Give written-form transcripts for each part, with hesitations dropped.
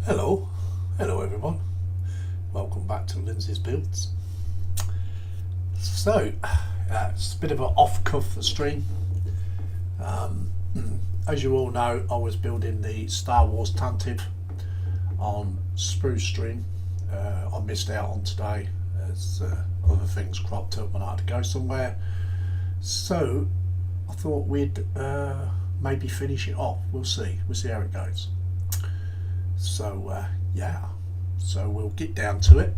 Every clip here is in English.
Hello everyone. Welcome back to Lindsay's Builds. So, it's a bit of an off-cuff stream. As you all know, I was building the Star Wars Tantive on Spruce Stream. I missed out on today as other things cropped up when I had to go somewhere. So, I thought we'd maybe finish it off. We'll see how it goes. So so we'll get down to it.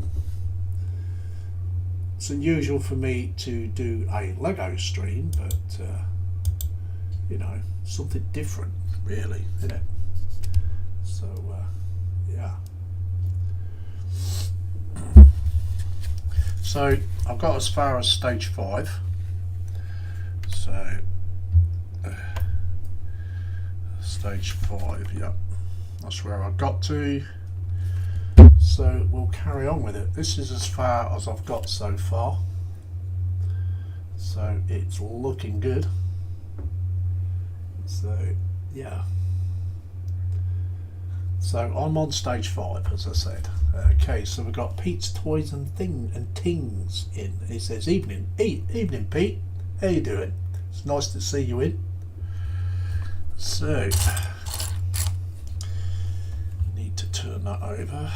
It's unusual for me to do a Lego stream, but you know, something different really, isn't it? So so I've got as far as stage 5, so stage 5, yeah, that's where I got to. So we'll carry on with it. This is as far as I've got so far, so it's looking good. So yeah, so I'm on stage 5 as I said. Okay, so we've got Pete's Toys and Tings in. It says evening Pete, how you doing? It's nice to see you in. So need to turn that over.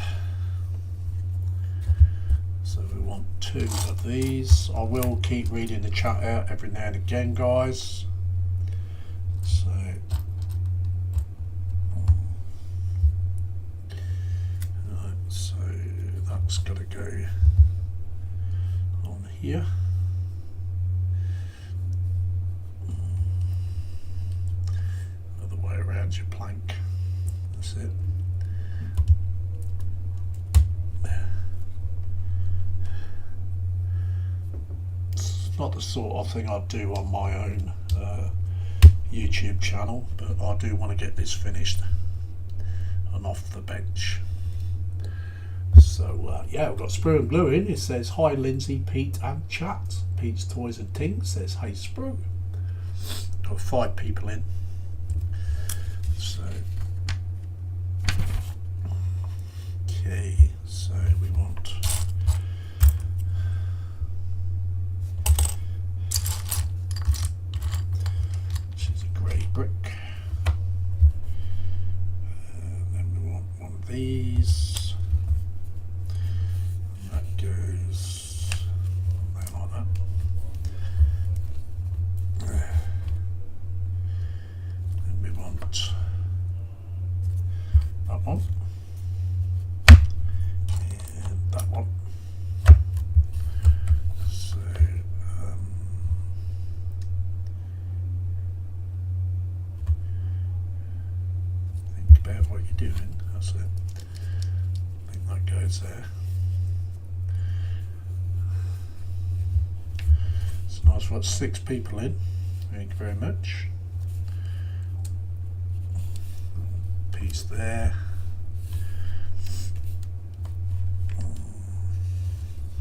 So we want 2 of these. I will keep reading the chat out every now and again, guys. So right, so that's got to go on here. Other way around your plank. That's it. Not the sort of thing I'd do on my own YouTube channel, but I do want to get this finished and off the bench. So yeah, we've got Sprue and Blue in. It says hi Lindsay, Pete and chat. Pete's Toys and Tings says hey Sprue. Got 5 people in. So okay, so we want brick, and then we want one of these, and that goes there like that. Then we want that one and that one. So what you're doing, that's it. I think that goes there. It's nice, we've got 6 people in. Thank you very much. Piece there.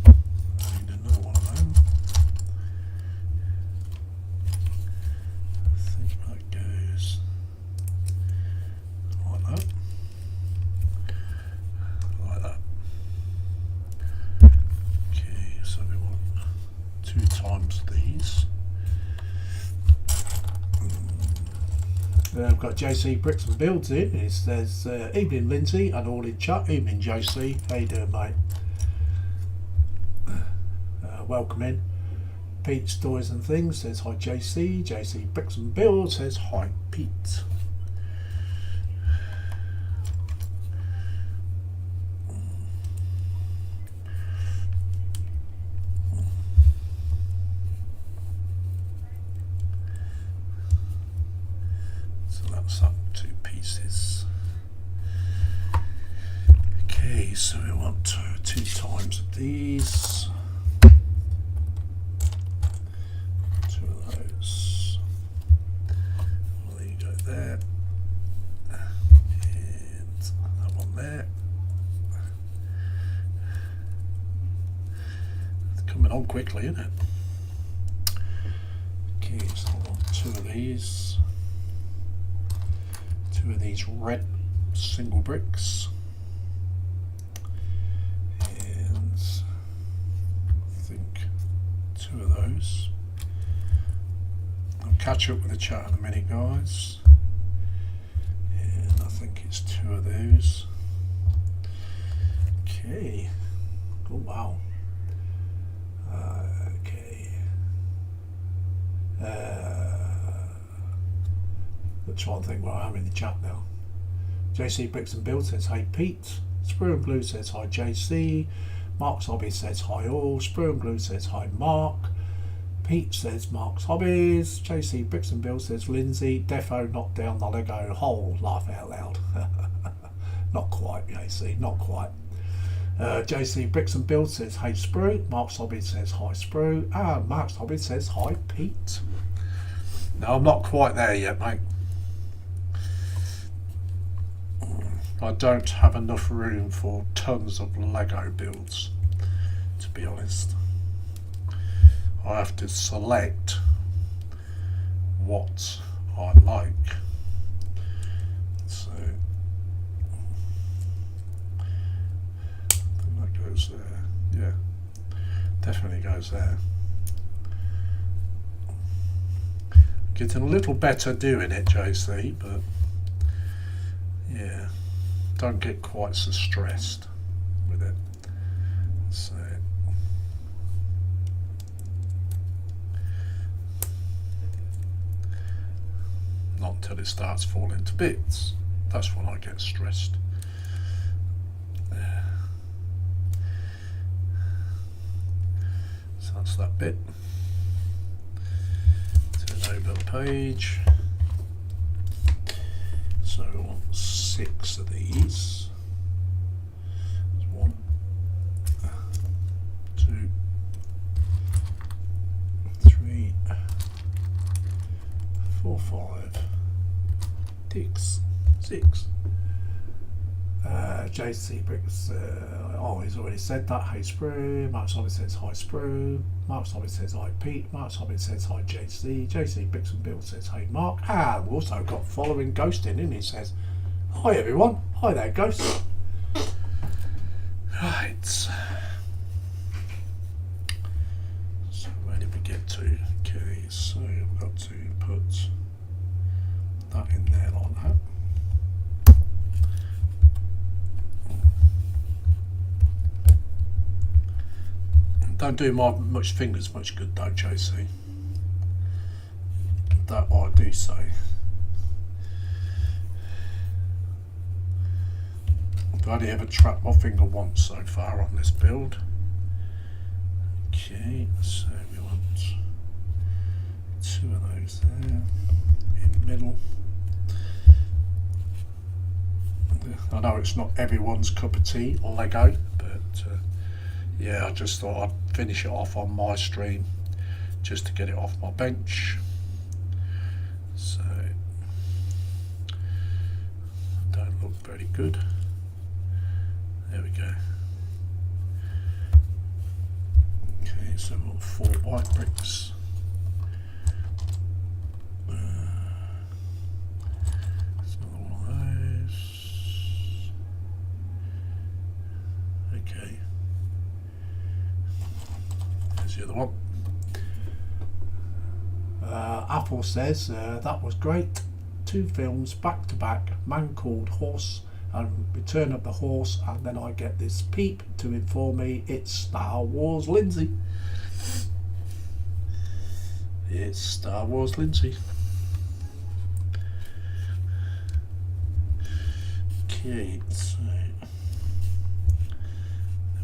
I need another one of them. I think that goes like that. Okay, so we want 2 times these. I've got JC Bricks and Builds in. It says evening Lindsay and all in chat. Evening JC, how you doing mate? Welcome in. Pete's Toys and Things says hi JC. JC Bricks and Builds says hi Pete. Up 2 pieces. Okay, so we want 2 times of these. 2 of those. Well, there you go there. And that one there. It's coming on quickly, isn't it? Okay, so I want 2 of these. 2 of these red single bricks. catch up with the chat in a minute, guys. And I think it's 2 of those. Okay. Oh wow. Okay. Let's try and think where I am in the chat now. JC Bricks and Bill says hi Pete. Sprue and Glue says hi JC. Mark's Hobby says hi all. Sprue and Glue says hi Mark. Pete says Mark's Hobbies. JC Bricks and Bill says Lindsay. Defo knocked down the Lego hole. Laugh out loud. Not quite, JC, not quite. JC Bricks and Bill says hey Sprue. Mark's Hobby says hi Sprue. And Mark's Hobby says hi Pete. No, I'm not quite there yet, mate. I don't have enough room for tons of Lego builds, to be honest. I have to select what I like. So that goes there. Yeah, definitely goes there. Getting a little better doing it, JC, but yeah, don't get quite so stressed with it. So not until it starts falling to bits. That's when I get stressed. So that's that bit. Turn over the page. So we want 6 of these. There's 1, 2, 3, 4, 5, 6. JC Bricks, oh, he's already said that. Hey Sprue. Mark's Hobby says hi Sprue. Mark's Hobby says hi Pete. Mark's Hobby says hi JC. JC Bricks and Bill says hey Mark. And we've also got following Ghosting in. He says hi everyone. Hi there, Ghost. Right. So where did we get to? Okay, so we've got to put that in there like that. Don't do my much fingers much good though, JC. That I do say. I've only ever trapped my finger once so far on this build. Okay, so we want 2 of those there in the middle. I know it's not everyone's cup of tea or Lego, but yeah, I just thought I'd finish it off on my stream just to get it off my bench. So don't look very good. There we go. Okay, so we've got 4 white bricks. There's another one of those. Okay. There's the other one. Apple says that was great. 2 films back to back. Man Called Horse and Return of the Horse, and then I get this peep to inform me it's Star Wars Lindsay. It's Star Wars Lindsay. Okay, so there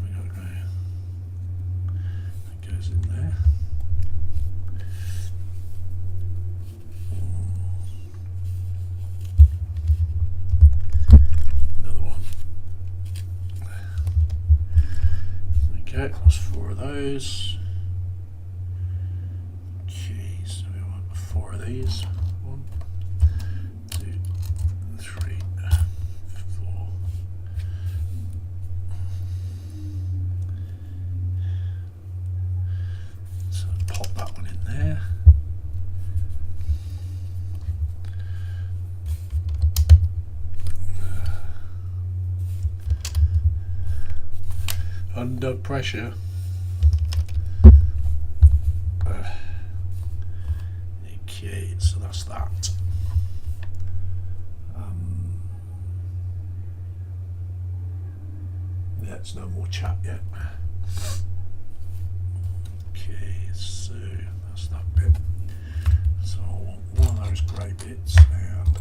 we go. That goes in there. Okay, that's 4 of those. Okay, so we want 4 of these. 1, 2, 3, 4. So pop that one in there. Under pressure. Okay, There's no more chat yet. Okay, so that's that bit. So I want one of those grey bits and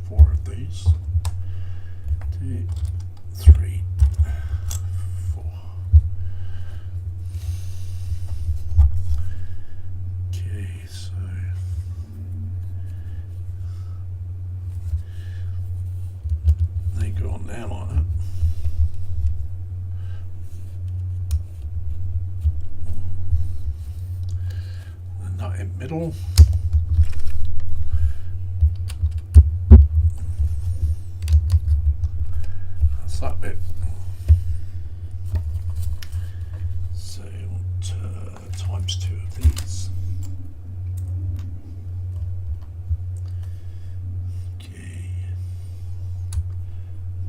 4 of these. 2, 3, 4. Okay, so they go on there like that. And that in middle. That's that bit. So I want times 2 of these. Okay.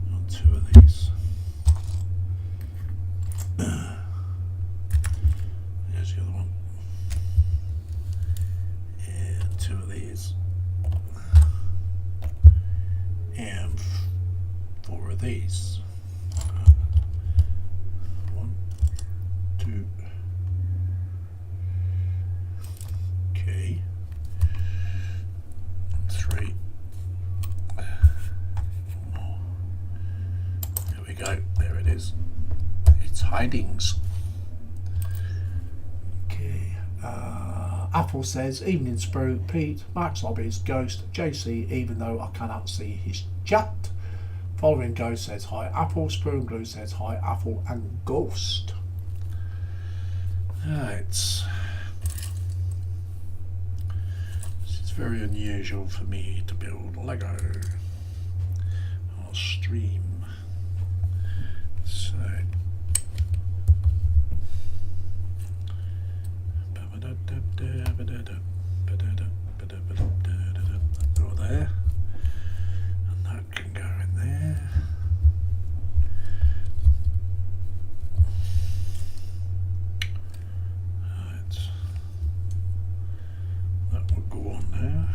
I want 2 of these. There's the other one. And 2 of these. And 4 of these. 1, 2. Okay. 3. More. There we go. There it is. It's hidings. Okay. Apple says, evening Sprue, Pete, Max Lobbies, Ghost, JC, even though I cannot see his chat. Following Ghost says hi Apple, Sprue and Glue says hi Apple and Ghost. Right. This is very unusual for me to build Lego or stream. So go there, and that can go in there. Right. That will go on there.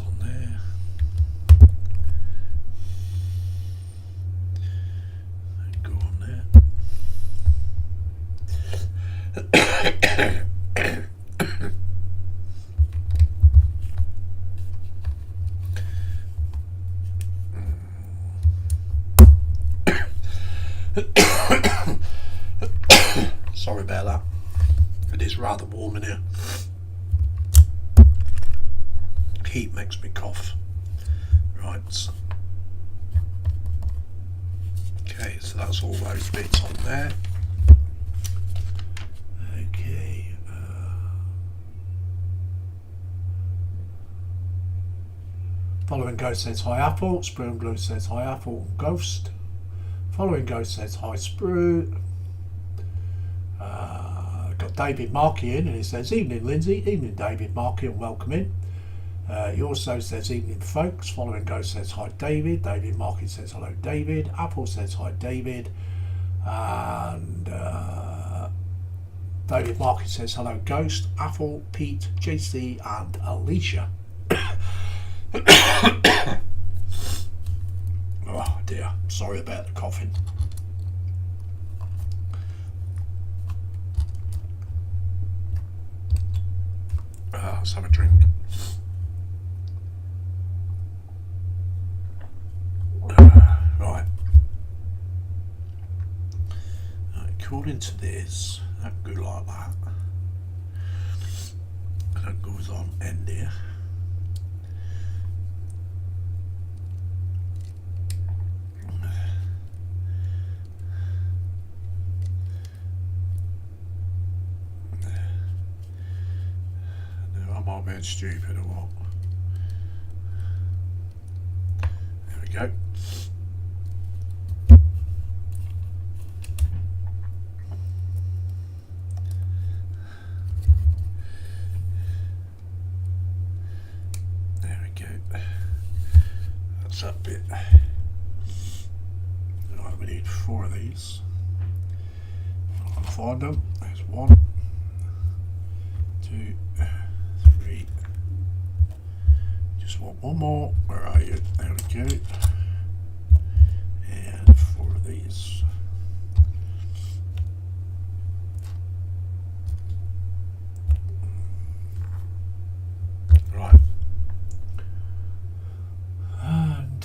On there. And go on there. Sorry about that. It is rather warm in here. Heat makes me cough. Right. Okay, so that's all those bits on there. Okay. Following Ghost says hi Apple. Sprue and Glue says hi Apple and Ghost. Following Ghost says hi Sprue. Got David Markey in and he says evening Lindsay, evening David Markey and welcome in. He also says evening folks. Following Ghost says hi David. David Markey says hello David. Apple says hi David. And David Markey says hello Ghost, Apple, Pete, JC and Alicia. Oh dear, sorry about the coughing. Let's have a drink. Right. According to this, that go like that. And that goes on end here. Now, am I being stupid or what? There we go. That's that bit. Right, we need 4 of these. find them. There's 1, 2, 3. Just want one more. Where are you? There we go. And 4 of these. Right. And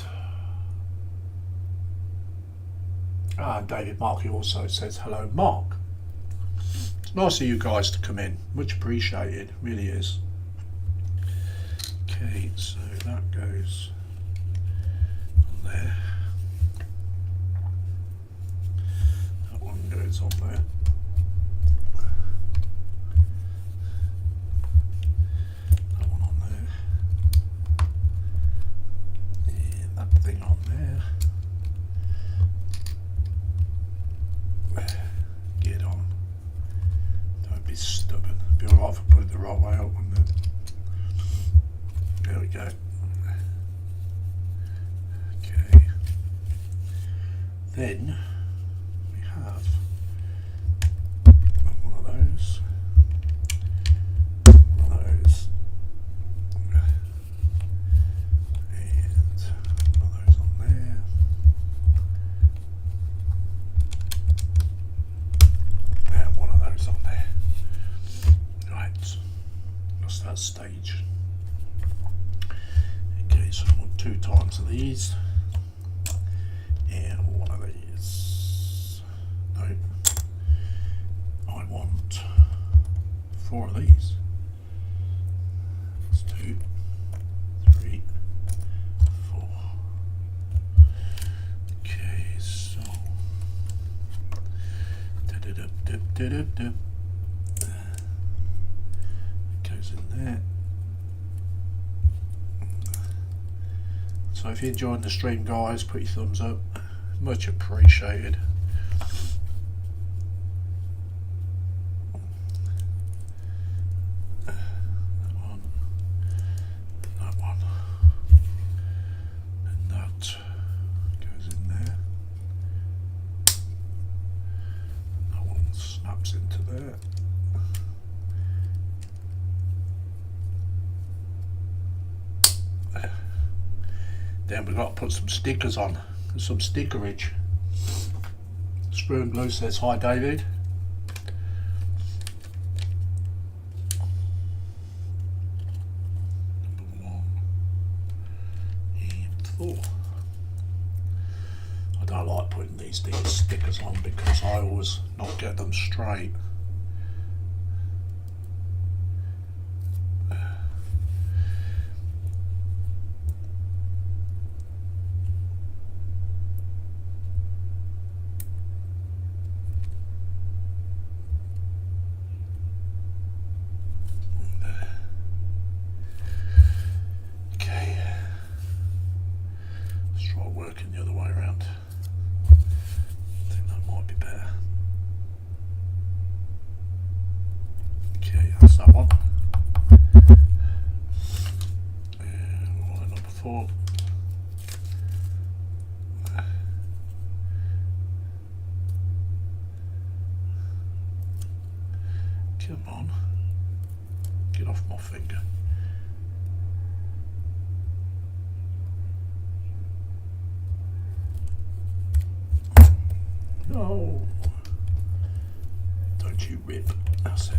David Markey also says hello, Mark. It's nice of you guys to come in. Much appreciated. Really is. Okay, so that goes on there. That one goes on there. That one on there. And that thing on there. Get on. Don't be stubborn. Be alright if I put it the right way up, wouldn't it? There we go. Okay. Then we have one of those. One of those. And one of those on there. And one of those on there. Right. That's that stage. Okay, so I want 2 times of these. And 1 of these. No. I want 4 of these. That's 2, 3, 4. Okay, so goes in there. So if you're enjoying the stream, guys, put your thumbs up. Much appreciated. That one. That one. And that goes in there. That one snaps into there. Then we've got to put some stickers on, some stickerage. Screw and Blue says hi, David. Number 1 and 4. I don't like putting these stickers on because I always not get them straight. Working the other way around. I think that might be better. Okay, that's that one. And one number 4. Come on. Get off my finger. No, don't you rip. That's it.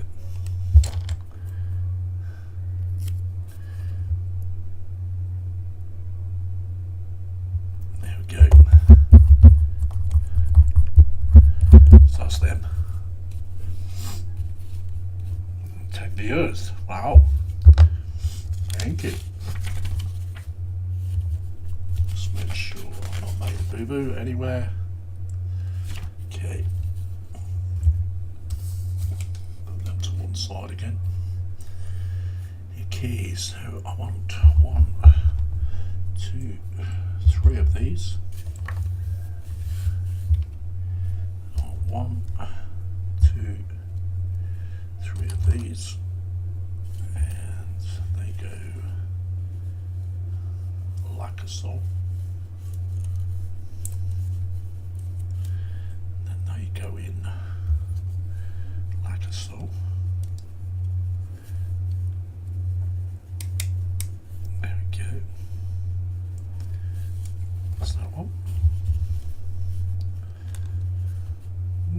There we go. So that's them. Take the earth. Wow. Thank you. Just make sure I've not made a boo-boo anywhere. Okay, put them to one side again. Okay, so I want 1, 2, 3 of these. 1, 2, 3 of these, and they go like a so. Go in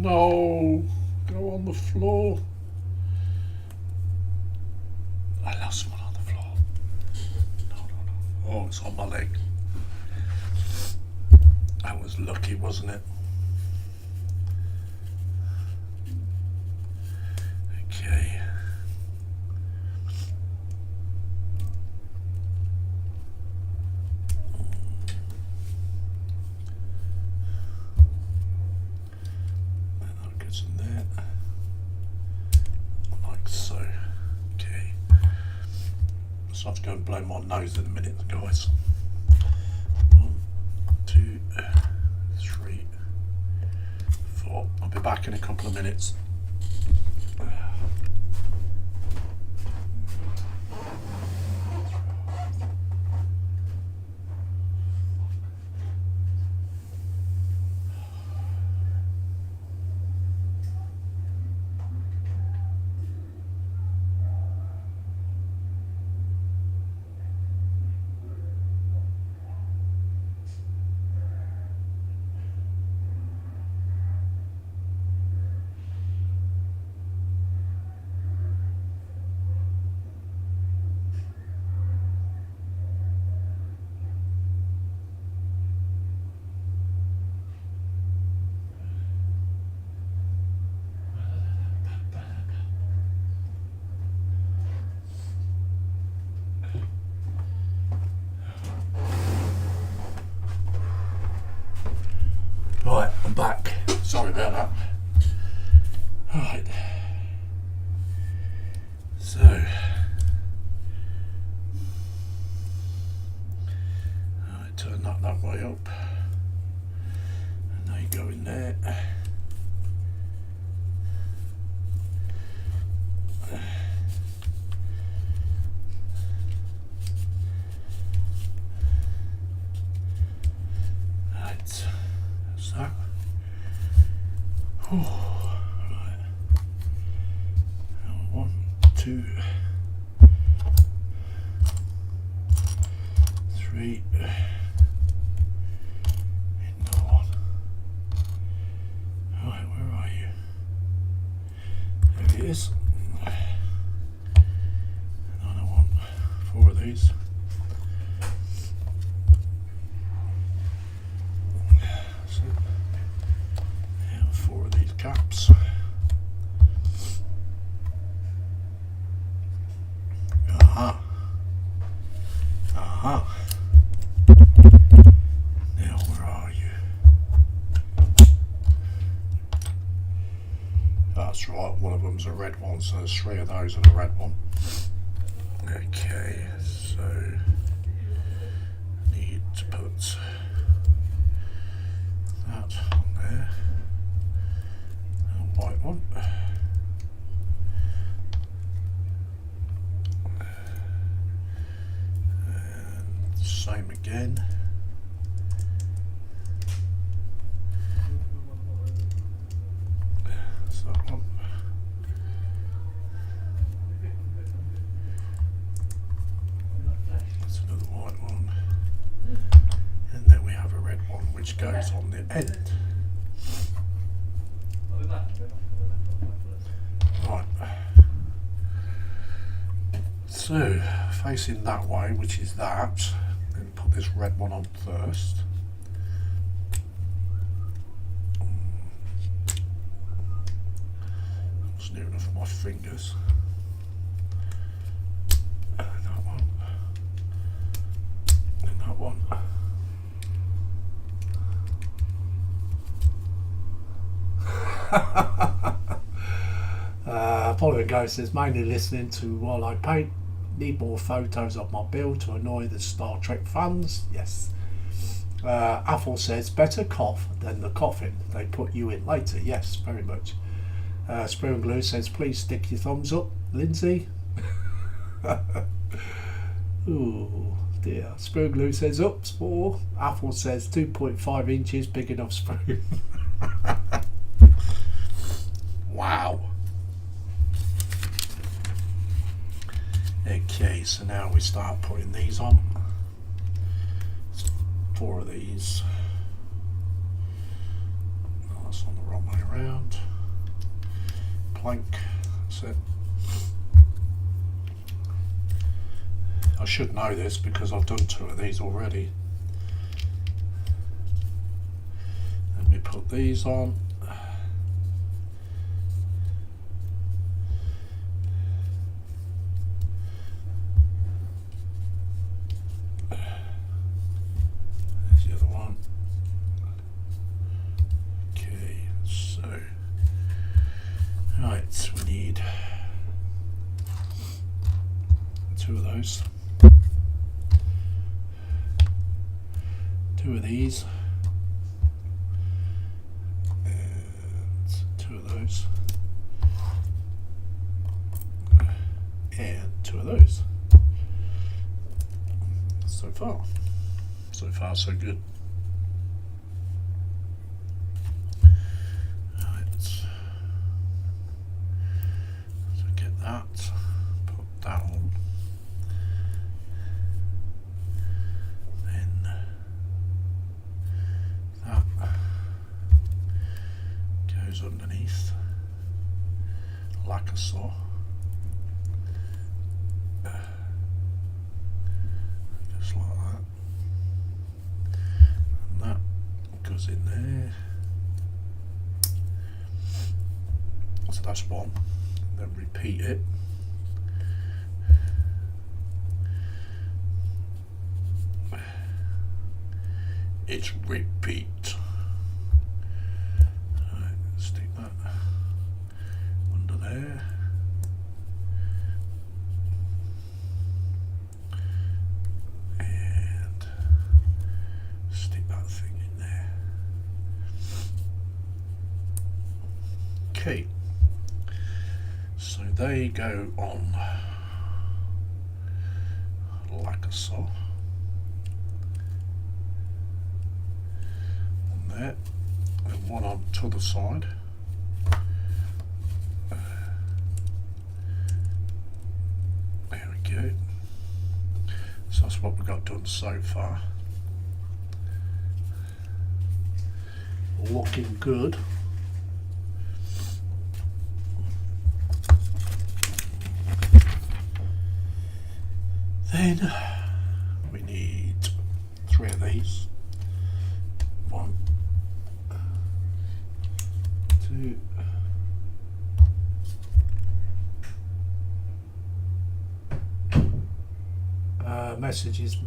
No, go on the floor. I lost one on the floor. No. Oh, it's on my leg. That was lucky, wasn't it? Okay. In there, like so. Okay, so I have to go and blow my nose in a minute, guys. 1, 2, 3, 4. I'll be back in a couple of minutes. Right, I'm back. Sorry about that. Right. So, I turn that way up. And now you go in there. Right. So, right. 1, 2, 3. Another one. Right, where are you? There he is. Another one. 4 of these. Caps. Now where are you? That's right, one of them's a red one, so there's 3 of those and a red one. Okay, so I need to put that on there. White one. And same again. That's that one. That's another white one. And then we have a red one which goes on the end. Right, so facing that way, which is that, then put this red one on first. It's near enough for my fingers. And that one. And that one. Following Ghost says, mainly listening to while I paint. Need more photos of my build to annoy the Star Trek fans. Yes. Athel says, better cough than the coffin they put you in later. Yes, very much. Spoon Glue says, please stick your thumbs up, Lindsay. Ooh dear. Spoon Glue says, ups 4. Athel says, 2.5 inches, big enough spoon. Wow. Okay, so now we start putting these on. 4 of these. that's on the wrong way around. Plank, that's it. I should know this because I've done 2 of these already. And we put these on. There's the other one. Okay, so right, so we need 2 of those. 2 of these and 2 of those and 2 of those. So far so good. Right, so get that, put that on. Underneath like a saw. Just like that. And that goes in there. So that's one. Then repeat it. It's repeat. Stick that under there. And stick that thing in there. Okay. So they go on like a saw. On there. And one on to the side. There we go. So that's what we've got done so far. Looking good. Then we need 3 of these. 1, 2. Messages.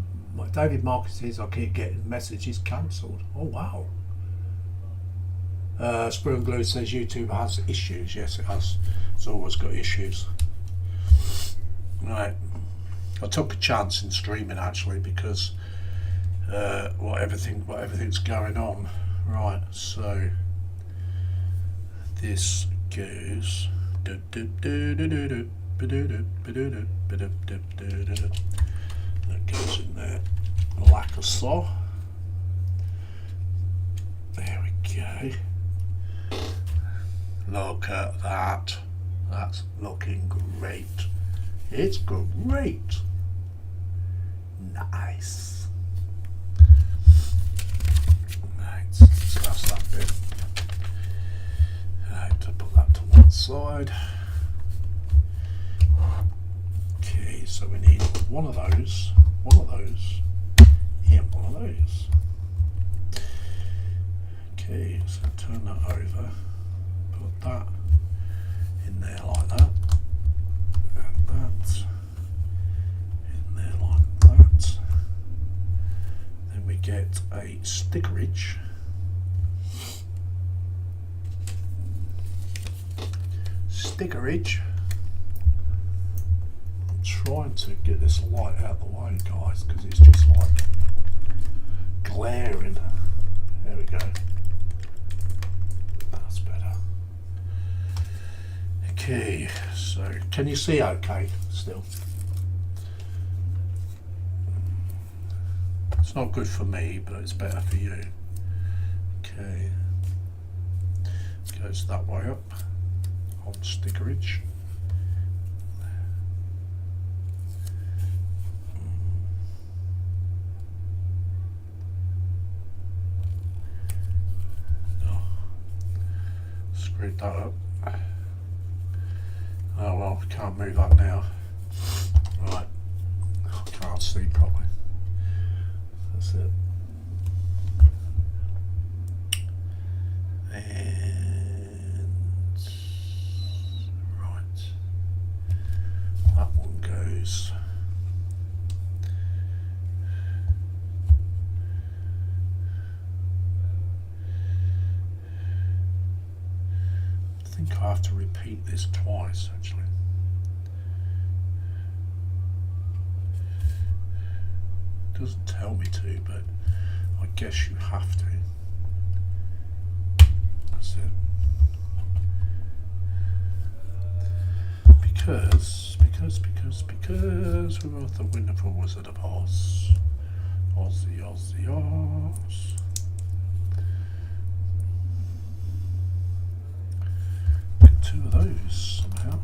David Marcus says I keep getting messages cancelled. Oh wow. Spoon Glue says YouTube has issues. Yes, it has. It's always got issues. Right. I took a chance in streaming actually because what everything's going on. Right. So this goes. That goes in there like a saw. There we go. Look at that. That's looking great. It's great. Nice. Right, so that's that bit. Right, to put that to one side. Okay, so we need one of those, and one of those. Okay, so turn that over, put that in there like that, and that in there like that. Then we get a stickerage. I'm trying to get this light out of the way, guys, because it's just like glaring. There we go. That's better. Okay, so can you see okay still? It's not good for me, but it's better for you. Okay. Goes that way up on stickerage. screwed that up. Oh well, can't move that now. Right, I can't see properly. That's it. And right, that one goes. I think I have to repeat this twice actually. It doesn't tell me to, but I guess you have to. That's it. Because we got the wonderful Wizard of Oz. Ozzy, Oz. Get two of those somehow.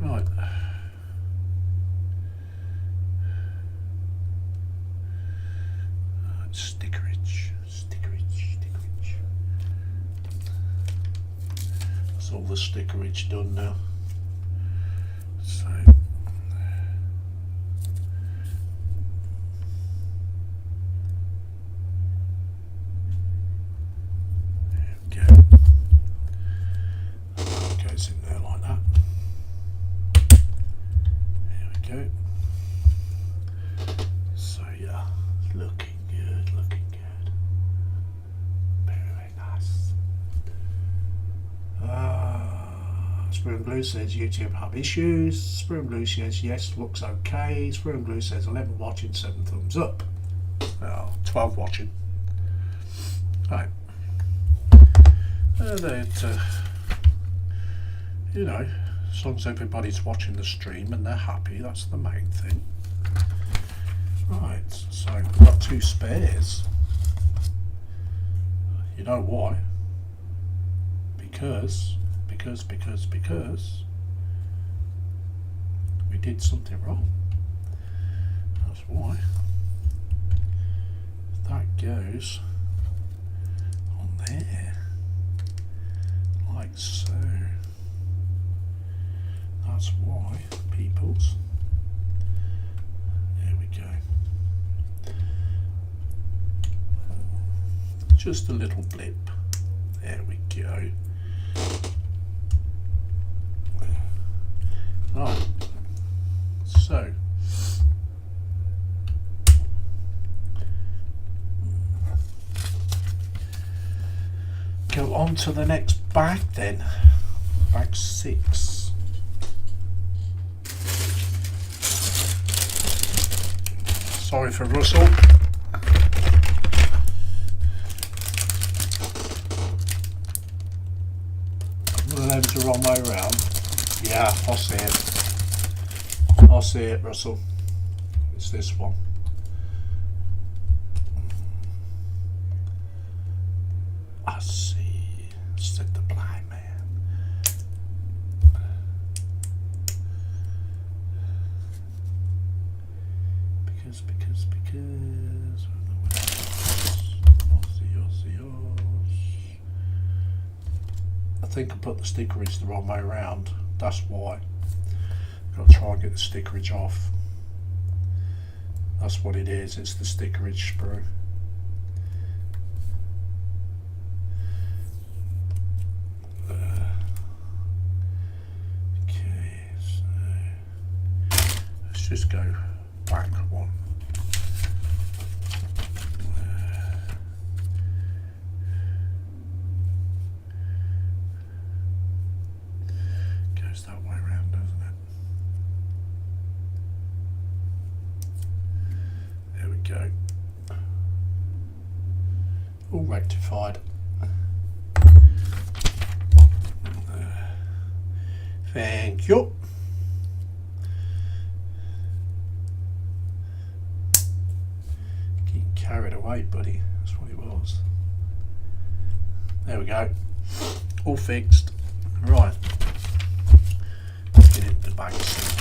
Right. Stickerage. That's all the stickerage done now. So there we go. That goes in there like that. There we go. So yeah, looking good. Very nice. Spoon Blue says YouTube have issues. Spoon Blue says yes, looks okay. Spoon Blue says 11 watching, 7 thumbs up. 12 watching. Right. You know, as long as everybody's watching the stream and they're happy, that's the main thing. Right, so we've got 2 spares. You know why? Because we did something wrong. That's why. That goes on there, like so. That's why, peoples. There we go. Just a little blip. There we go. Right, so go on to the next bag then, bag 6. Sorry for Russell. One of them's the wrong way around. Yeah, I'll see it, Russell. It's this one. I see, said the blind man. Because I think I put the stickerage the wrong way around. That's why. Got to try and get the stickerage off. That's what it is. It's the stickerage sprue. Okay, so let's just go back one. Goes that way around, doesn't it? There we go. All rectified. Thank you. Getting carried away, buddy. That's what it was. There we go. All fixed. Right. Let's get into the bag section.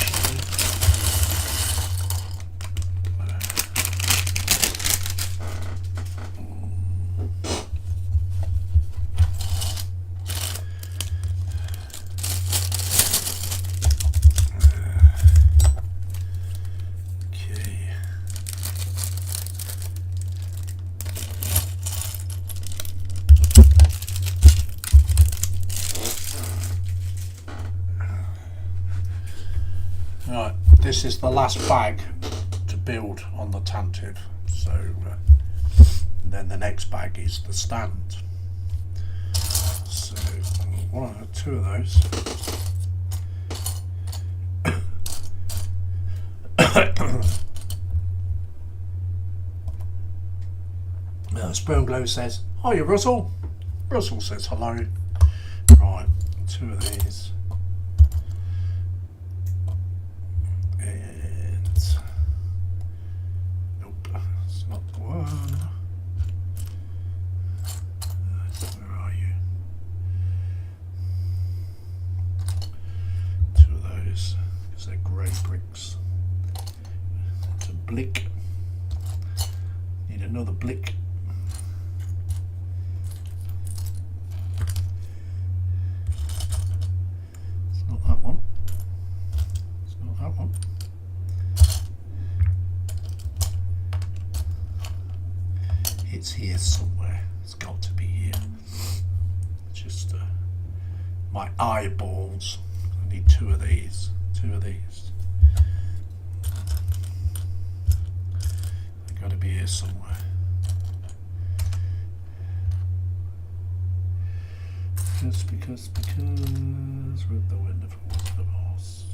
this is the last bag to build on the Tantive. So then the next bag is the stand. So two of those. Spoon Glow says, "Hiya, Russell." Russell says hello. Right, two of these. And nope, it's not the one. Where are you? Two of those, because they're grey bricks. It's a blick. Need another blick. It's not that one. It's not that one. It's here somewhere. It's got to be here. Just my eyeballs. I need two of these. Two of these. They've got to be here somewhere. Because we're at the wonderful horse.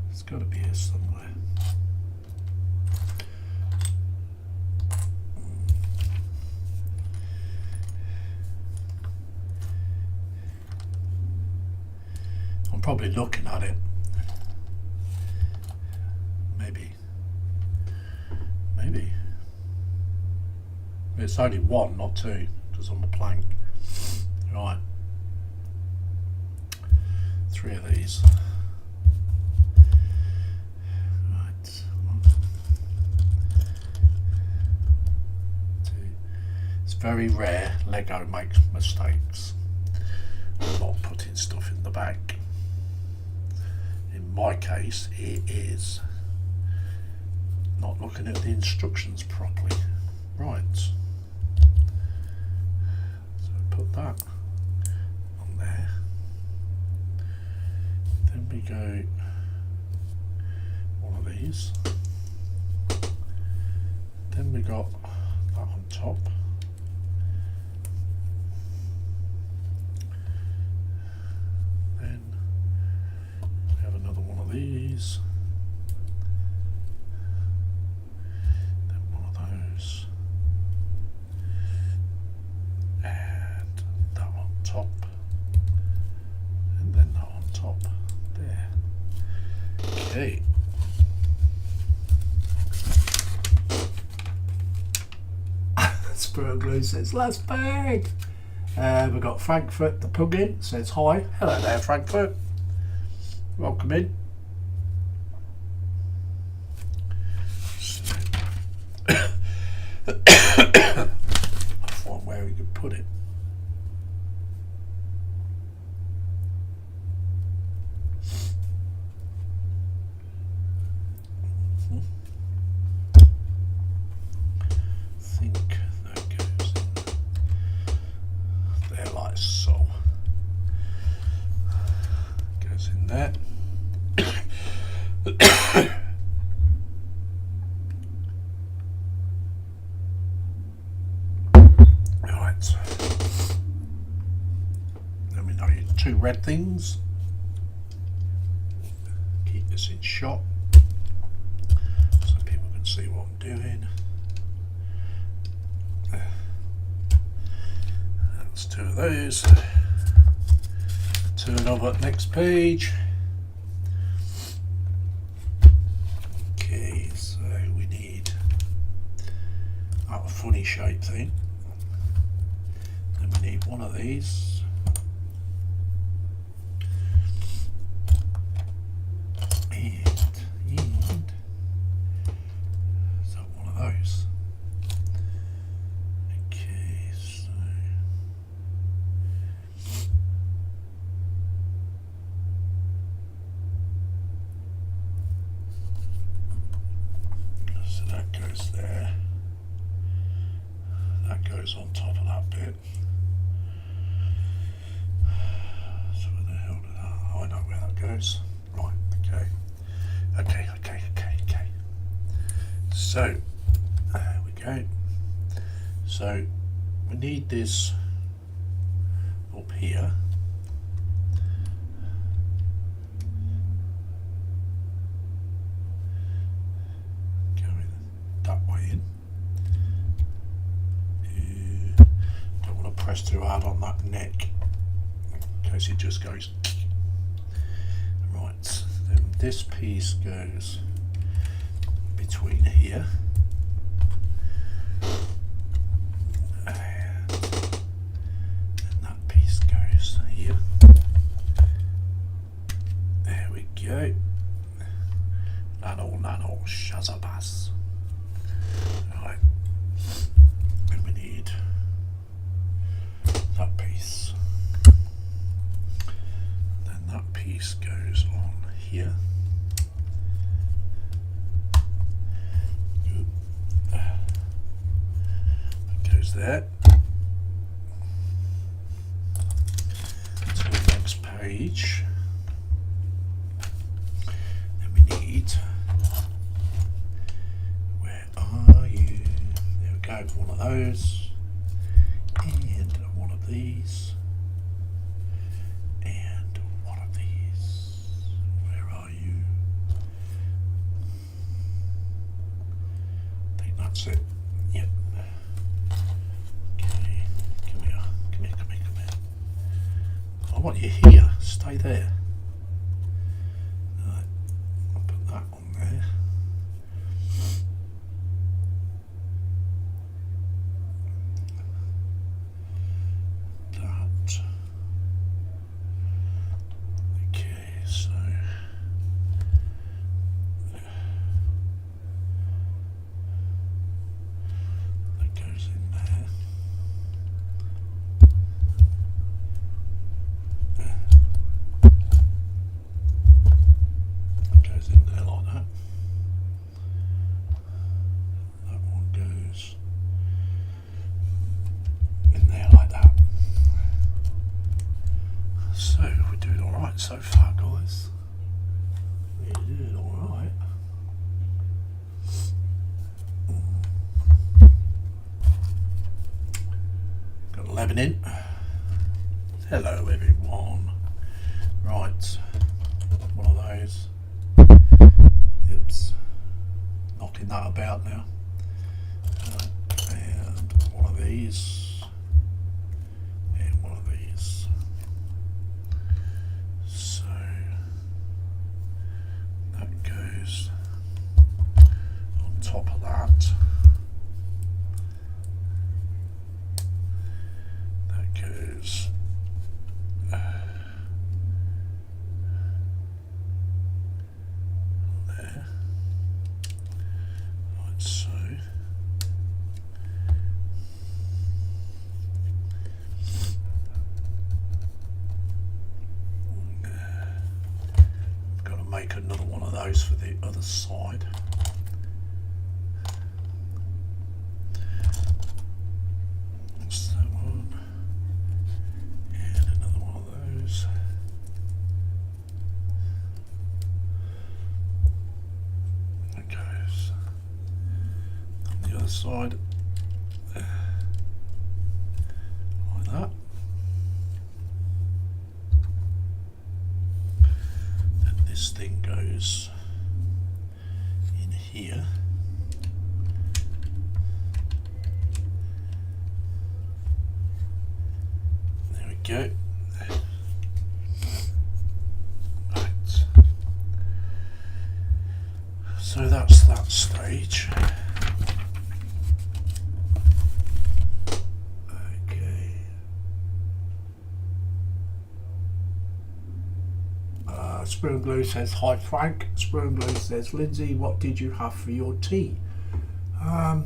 It's got to be here somewhere. I'm probably looking at it. Maybe. It's only one, not two, because on the plank. Right. Three of these. Right. One, two. It's very rare Lego makes mistakes. Not putting stuff in the bag. In my case, it is not looking at the instructions properly. Right. So put that on there. Then we go one of these. Then we got that on top. Then we have another one of these. Then one of those. And that on top. And then that on top. There. Okay. Spirit Glue says last bag. We've got Frankfurt the plug-in says hi. Hello there, Frankfurt. Welcome in. So, I thought where we could put it. I think that goes in there like so. Goes in there. Right. Then we know your two red things. Keep this in shot so people can see what I'm doing. That's two of those. Turn over next page. Okay, so we need that funny shape thing. Then we need one of these. And so one of those. Okay, so that goes there. That goes on top of that bit. So where the hell did that? Oh, I know where that goes. Right, okay. Okay. So there we go. So we need this up here. Going that way in. Don't want to press too hard on that neck in case it just goes. Right, then this piece goes between here and that piece goes here. There we go. Nano, shazabas. Right, and we need that piece. Then that piece goes on here. That goes there. To the next page. Then we need, where are you? There we go, one of those. And one of these. And one of these. Where are you? I think that's it. Yep. Okay. Come here. I want you here. Stay there. Right. I'll put that on there. That. Okay, so that goes in there. That goes in there like that. That one goes in there like that. So we're doing all right so far, guys. We're doing all right. Got 11 in. Hello, everyone. Right, one of those. Oops, knocking that about now. And one of these. And one of these. So that goes on top of that. That goes there, like so. Got to make another one of those for the other side. That's that one. And another one of those. That goes on the other side. Like that. Then this thing goes in here. There we go. Right. So that's that stage. Okay. Spoon Glue says, hi Frank. Spoon Glue says, Lindsay, what did you have for your tea? I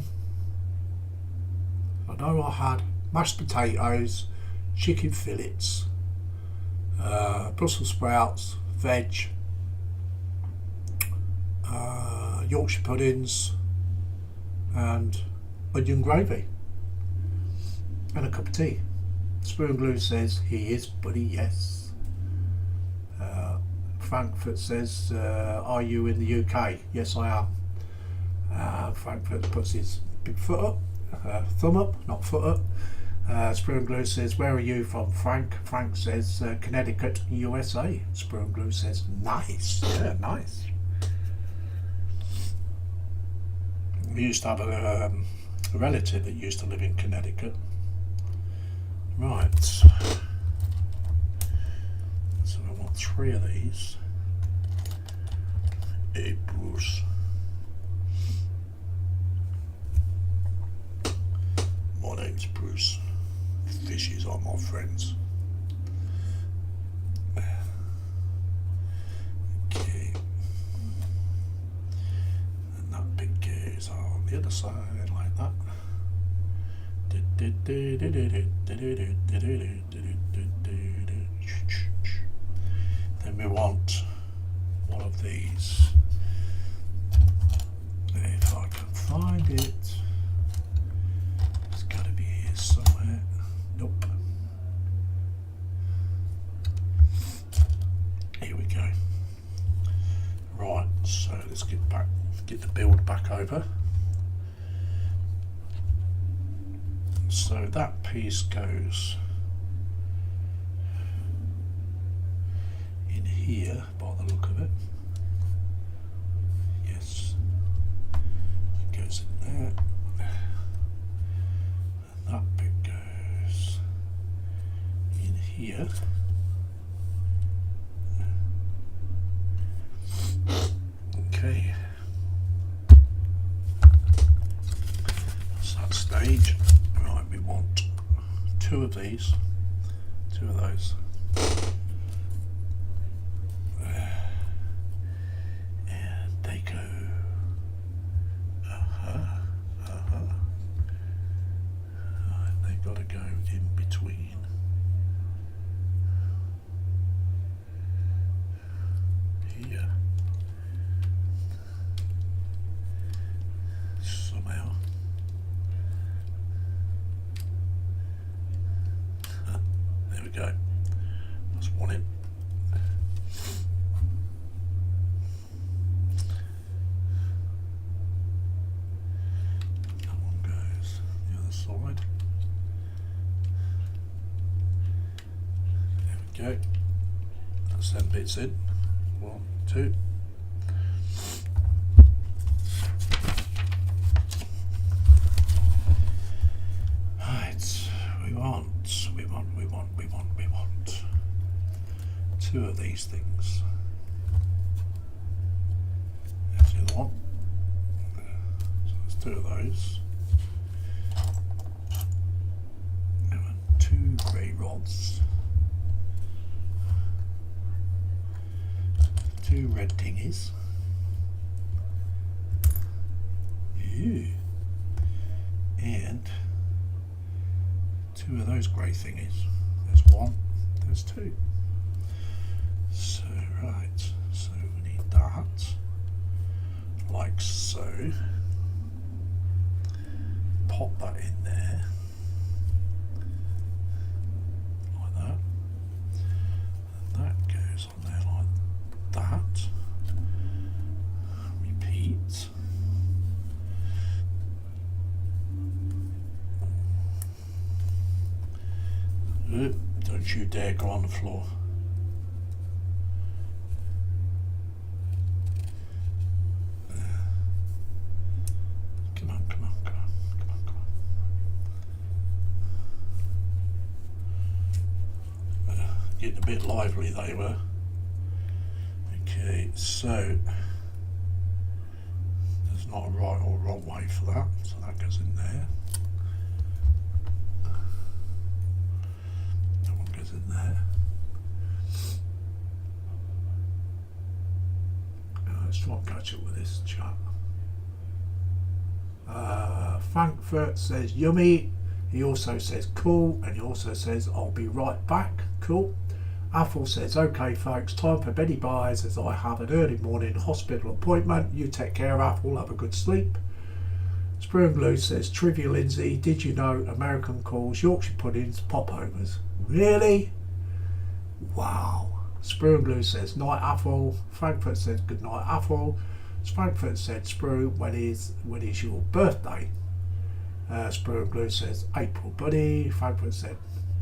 know I had mashed potatoes, chicken fillets, Brussels sprouts, veg, Yorkshire puddings, and onion gravy, and a cup of tea. Spoon Glue says, he is, buddy, yes. Frankfurt says, are you in the UK? Yes, I am. Frankfurt puts his big foot up, thumb up, not foot up. Sprue and Glue says, where are you from, Frank? Frank says, Connecticut, USA. Sprue and Glue says, nice. Yeah, nice. We used to have a relative that used to live in Connecticut. Right. So I want 3 of these. Hey, Bruce. My name's Bruce. Fishes are my friends. Okay. And that bit goes on the other side like that. Then we want one of these. If I can find it. It's got to be here somewhere. Nope. Here we go. Right, so let's get the build back over. So that piece goes in here by the look of it. Yes, it goes in there. And that bit goes in here. Okay. That's that stage. Right, we want 2 of these, 2 of those. And they go. They got to go in between. Here. Somehow. There we go. That's one in. That one goes the other side. There we go. That's them bits in. 1, 2. We want 2 of these things. There's the other one. So there's 2 of those. And 2 grey rods. 2 red thingies. Ew. And 2 of those grey thingies. There's 1, there's 2. So, right, so we need that, like so. Pop that in there, like that. And that goes on there like that. Repeat. Don't you dare go on the floor. Come on. Getting a bit lively they were. Okay, so there's not a right or wrong way for that, so that goes in there. In there. Let's try and catch up with this chat. Frankfurt says yummy. He also says cool, and he also says I'll be right back. Cool. Athel says okay folks, time for Betty buys as I have an early morning hospital appointment. You take care, Athel, have a good sleep. Sprue and Glue says trivia Lindsay, did you know American calls Yorkshire puddings popovers? Really? Wow. Sprue and Glue says night Athel. Frankfurt says good night Athel. Frankfurt said Sprue, when is your birthday? Sprue and Glue says April buddy. Frankfurt said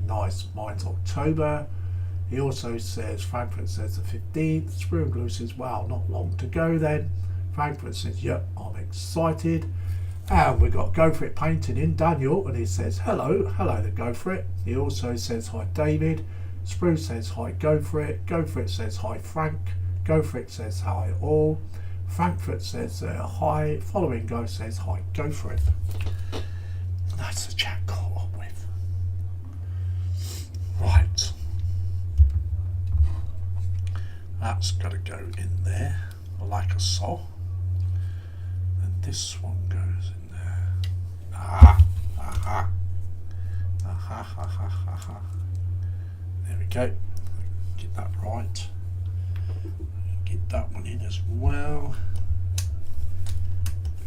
nice, mine's October. He also says, Frankfurt says the 15th. Sprue and Glue says, wow, not long to go then. Frankfurt says, yep, I'm excited. And we got Go For It painting in Daniel, and he says, hello to Go For It. He also says, hi David. Sprue says, hi Go For It. Go For It says, hi Frank. Go For It says, hi all. Frankfurt says, hi. Following Go says, hi Go For It. And that's the chat caught up with. Right. That's got to go in there like a saw. And this one goes in there. Aha! Aha! Aha! Ha! Ha! Ha! Ha! There we go. Get that right. Get that one in as well.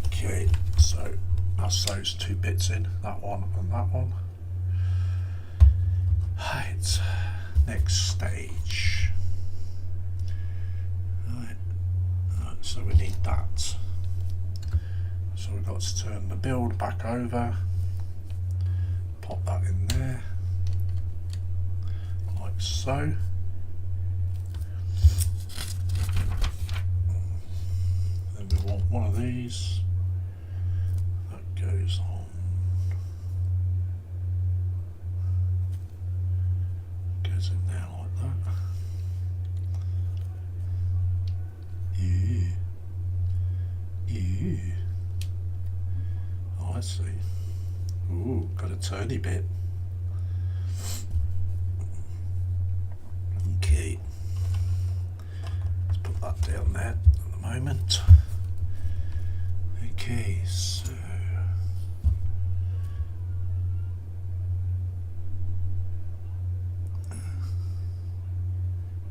Okay, so that's those two bits in. That one and that one. Right. Next stage. Right. So we need that. So we've got to turn the build back over, pop that in there, like so. Then we want one of these that goes on. Goes in there like that. Yeah. Oh, I see. Ooh, got a turny bit. Okay. Let's put that down there at the moment. Okay, so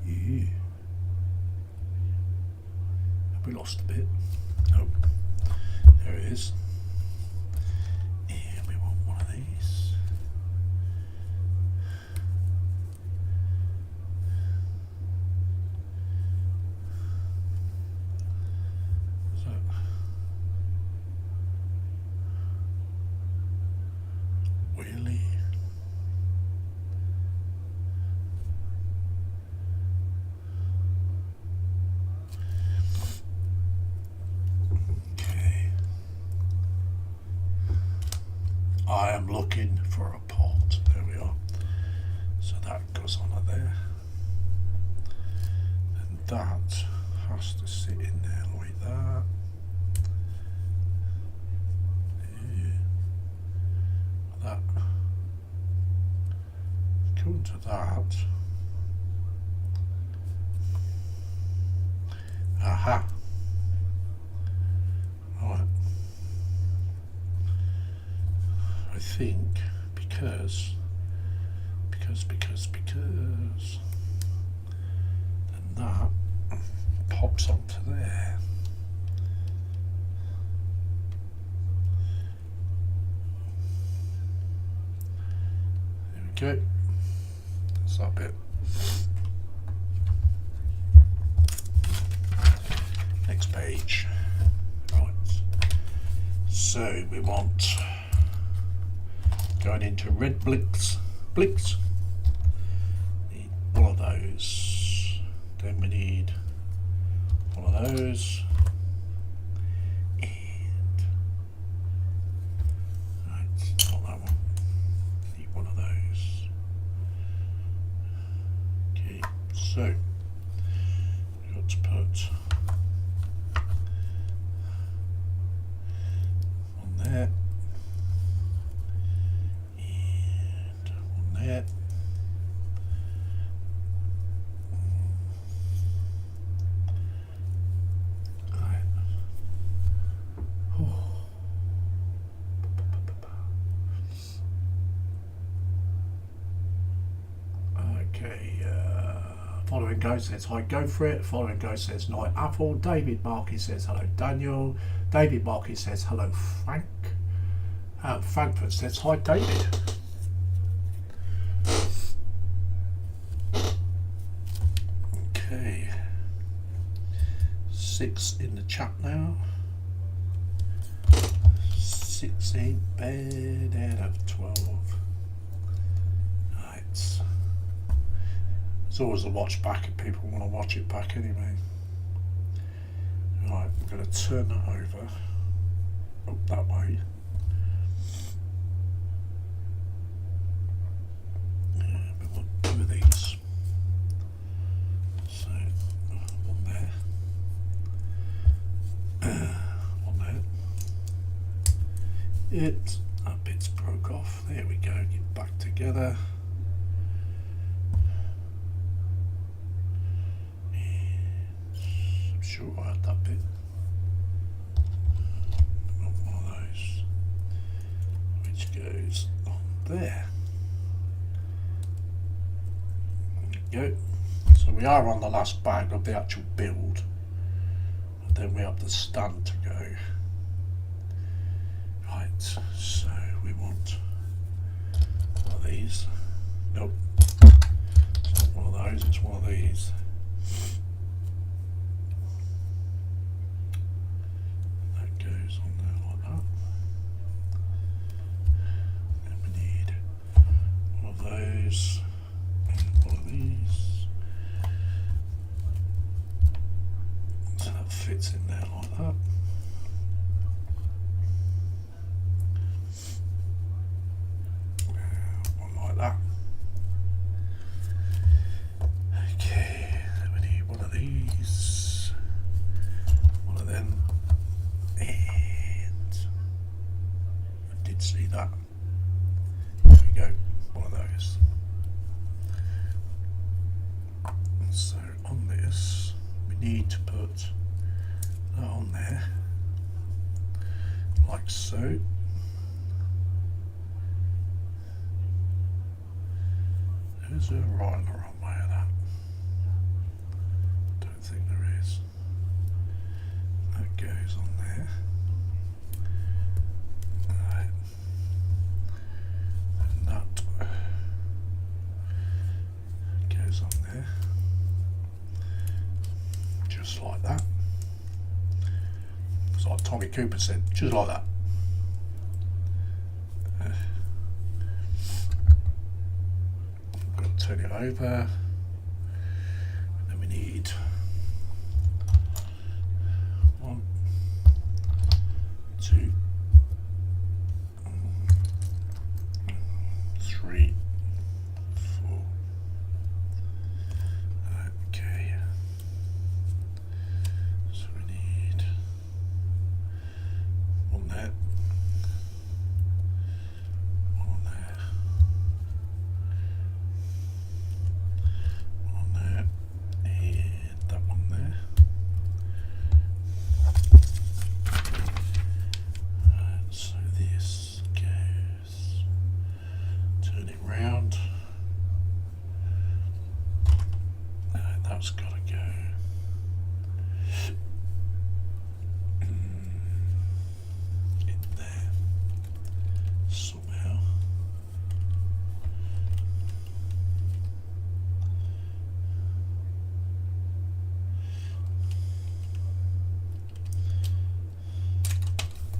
yeah. Have we lost a bit? Nope. There it is. And we want one of these. So really? I am looking for a pot. There we are. So that goes on there. And that has to sit in there like that. Yeah. That. Come to that. Aha. Right. I think because then that pops onto there. There we go. That's that bit. Next page. Right. So we want going into red blicks. Need one of those. Then we need one of those. And right, not that one. Need one of those. Okay, so we've got to put one there. There. Right. Oh. Okay. Following Go says hi, Go For It. Following Go says night Athel. David Markey says hello Daniel. David Markey says hello Frank. Frankfurt says hi David. 6 in the chat now. 6 ain't bad out of 12. Right. There's always a watch back if people want to watch it back anyway. Right, we're going to turn that over. Up that way. Yeah, we want 2 of these. So, one there. One there. That bit's broke off. There we go, get back together. I'm sure I had that bit. One of those, which goes on there. There we go. So we are on the last bag of the actual build. And then we have the stand to go. Right, so we want one of these. Nope, it's not one of those, it's one of these. That goes on there like that. Then we need one of those and one of these. So that fits in there like that. That. Okay, then we need one of these, one of them, and I did see that. There we go, one of those. So on this, we need to put that on there, like so. Is there a right and a wrong way of that? Don't think there is. That goes on there. Right. And that goes on there. Just like that. It's like Tommy Cooper said, just like that. Turn it over, and then we need 1, 2, 3, 4. Okay, so we need one there. That's got to go in there somehow.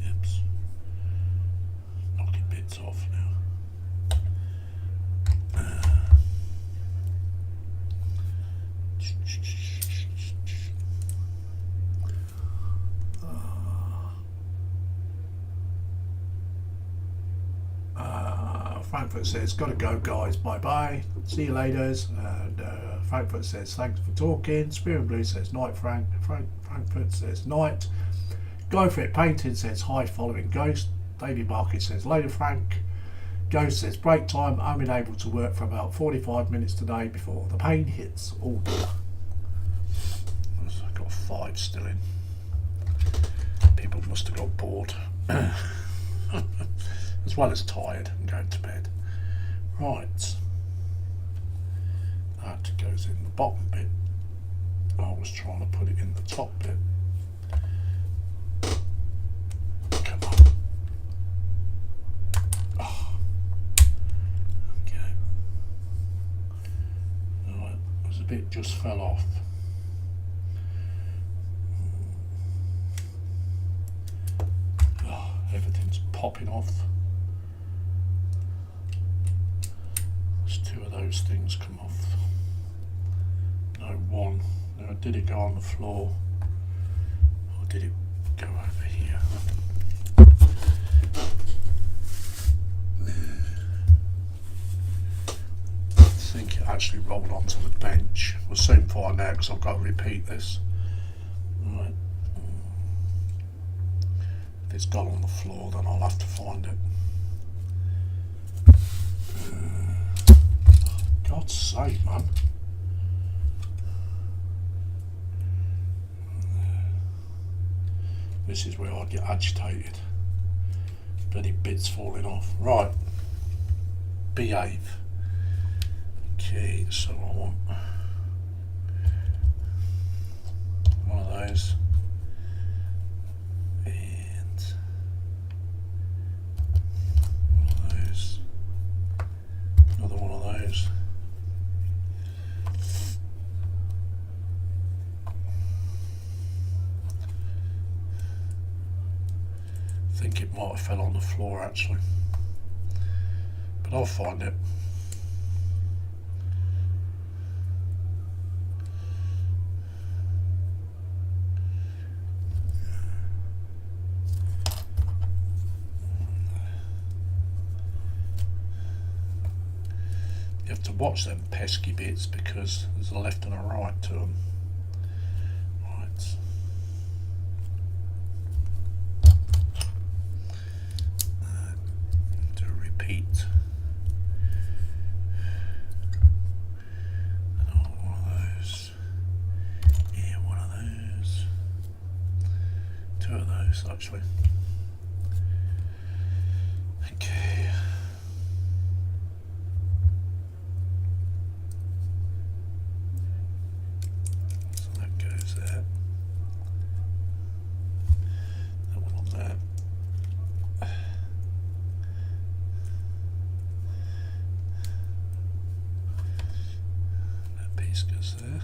Oops. Knocking bits off now. Frankfurt says, gotta go guys, bye bye, see you laters. And Frankfurt says, thanks for talking. Spear and Blue says, night Frank. Frankfurt says, night. Go for it painting says, hi following Ghost. David Market says, later Frank. Ghost says, break time, I'm unable to work for about 45 minutes today before the pain hits. Oh dear. I've got 5 still in. People must have got bored. As well as tired and going to bed. Right. That goes in the bottom bit. I was trying to put it in the top bit. Come on. Oh. Okay. Right. There's a bit just fell off. popping off. There's two of those things come off. No, one. Now, did it go on the floor or did it go over here? I think it actually rolled onto the bench. We'll soon find out because I've got to repeat this. Right. If it's gone on the floor, then I'll have to find it. God's sake, man. This is where I get agitated. Bloody bits falling off. Right. Behave. Okay, so I want one of those. And one of those. Another one of those. I think it might have fell on the floor actually, but I'll find it. You have to watch them pesky bits because there's a left and a right to them. Repeat. And one of those. Yeah, one of those. Two of those actually. Okay. So that goes there. That one on there. Goes there.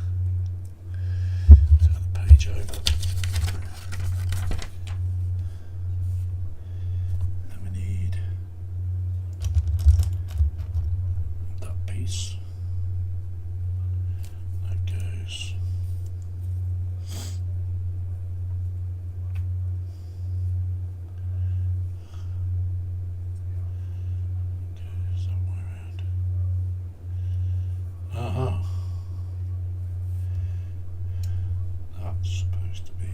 Turn the page over. Then we need that piece. That goes. Goes that way around. Supposed to be.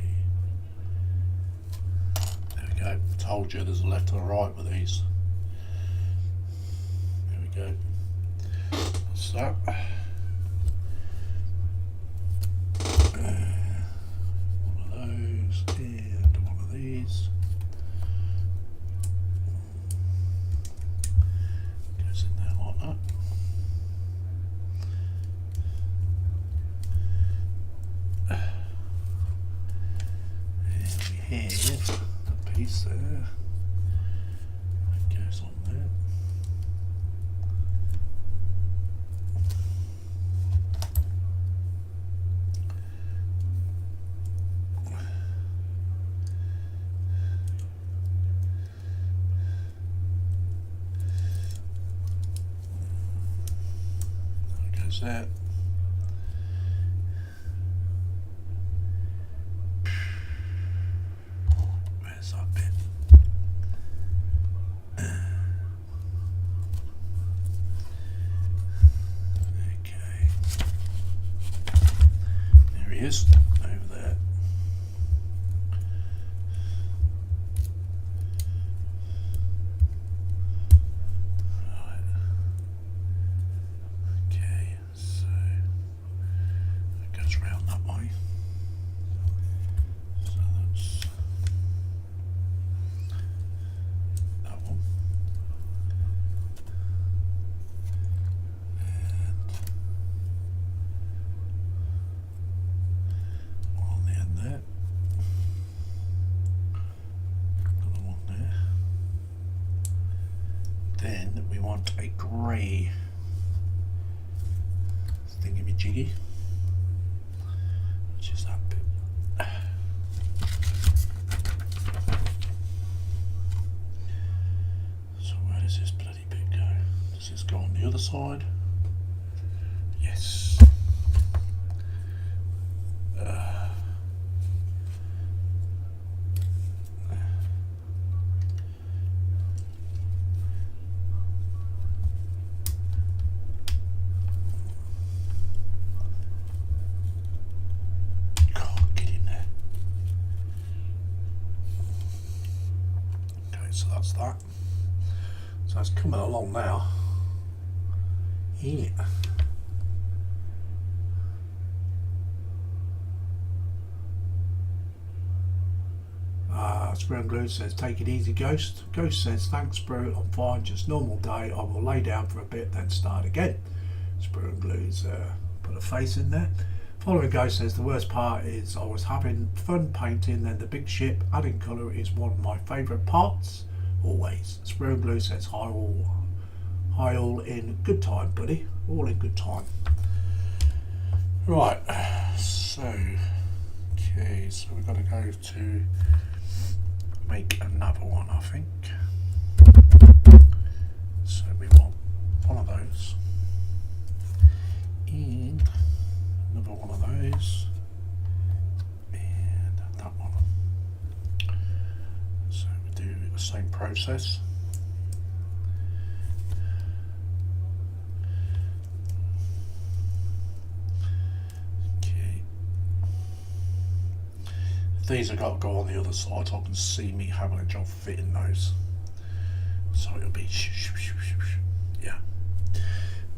There we go. Told you there's a left and a right with these. There we go. That's that. One of those and one of these. Goes in there like that. Here, a piece there, that goes on there. That goes there. Is over there. Right. Okay, so it goes round that way. So that's that one. Then we want a grey thingy-majiggy, which is that bit. Does this go on the other side? Yes. So that's that. So it's coming along now. Yeah. Sprue and Glue says, take it easy, Ghost. Ghost says, thanks, Sprue. I'm fine, just normal day. I will lay down for a bit, then start again. Sprue and Glue's put a face in there. Following Ghost says, the worst part is I was having fun painting, then the big ship adding colour is one of my favourite parts. Always. Sprue and Glue says, hi all in good time, buddy. All in good time. Right, so okay, so we've got to go to make another one, I think. So we want one of those and another one of those and that one. So we do the same process. Okay. These have got to go on the other side so I can see me having a job fitting those. So it'll be yeah.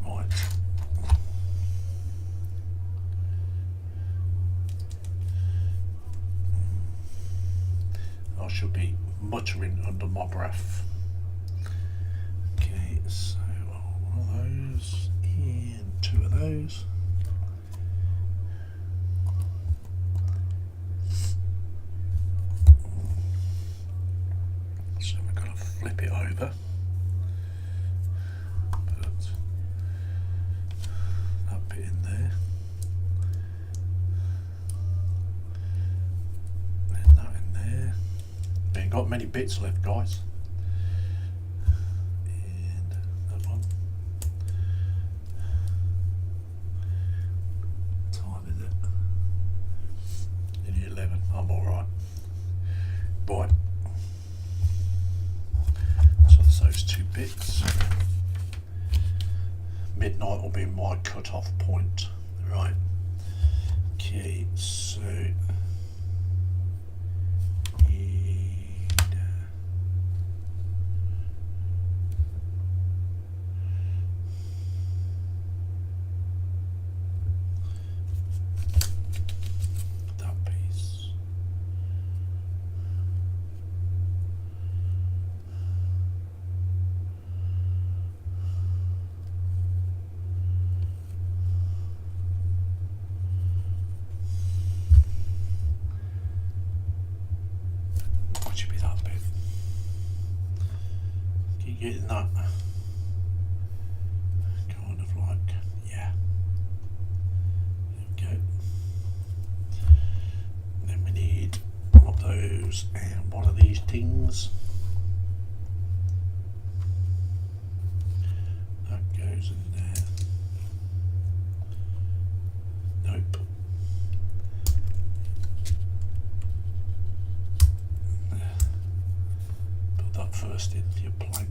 Right. I should be muttering under my breath. Okay, so one of those and two of those. So we're going to flip it over. Put that bit in there. And that in there. We ain't got many bits left, guys. And that one. What time is it? Nearly 11. I'm alright. Right. So there's those two bits. Midnight will be my cut-off point. Right. Okay, so getting that kind of like, yeah, there we go. Then we need one of those and one of these things. That goes in there. Nope. Put that first in your plank.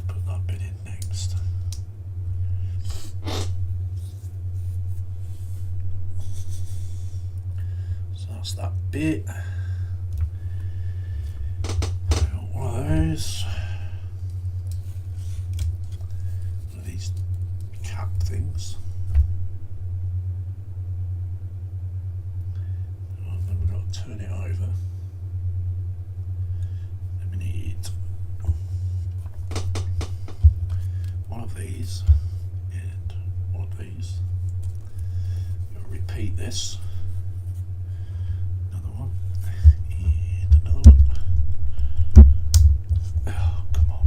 Put that bit in next. So that's that bit. One of those. One of these cap things. And then we've got to turn it over. Then we need one of these and one of these. We'll repeat this. Another one and another one. Oh, come on.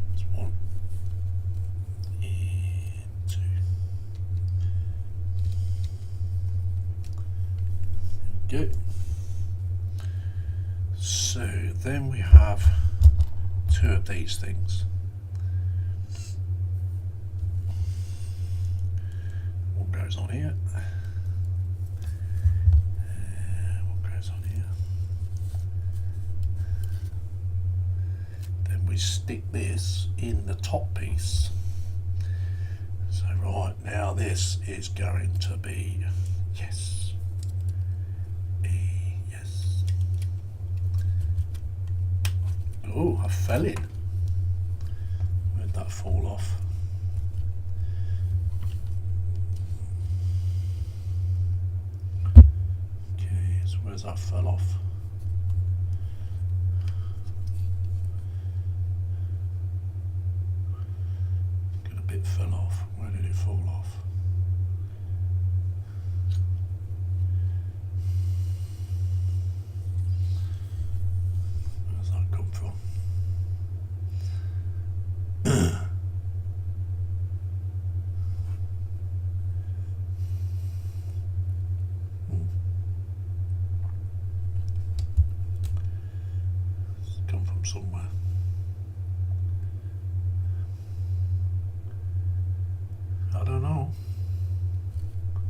There's one. go. So then we have two of these things. One goes on here. One goes on here. Then we stick this in the top piece. So right now this is going to be, yes, yes. Oh, I fell in. Where'd that fall off? Okay, so where's that fell off? Good, a bit fell off. Where did it fall off? Where's that come from? It's come from somewhere. I don't know. I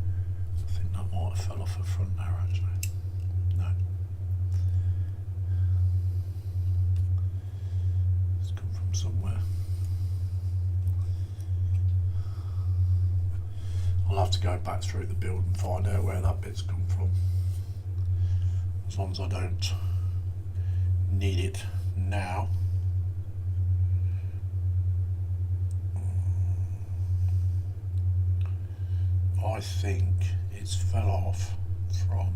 think that might have fell off the front there actually. No. It's come from somewhere. I'll have to go back through the build and find out where that bit's come from. As long as I don't need it now. I think it's fell off from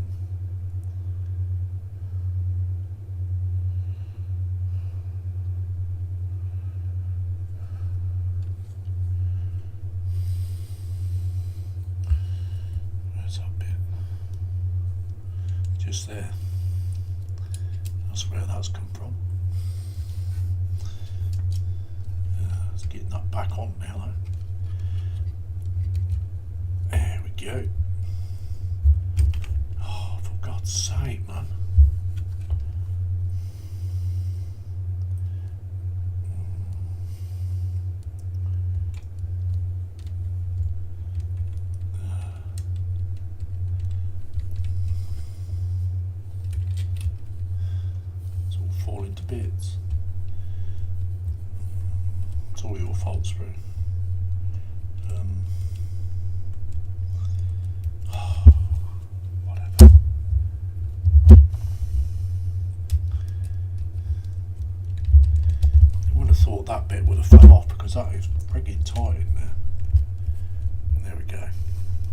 where's that bit? Just there. That's where that's come from. Let's get that back on now though. There we go. Oh, for God's sake, man. It's all falling to bits. It's all your fault, Sprue. Thought that bit would have fell off because that is frigging tight in there. There we go.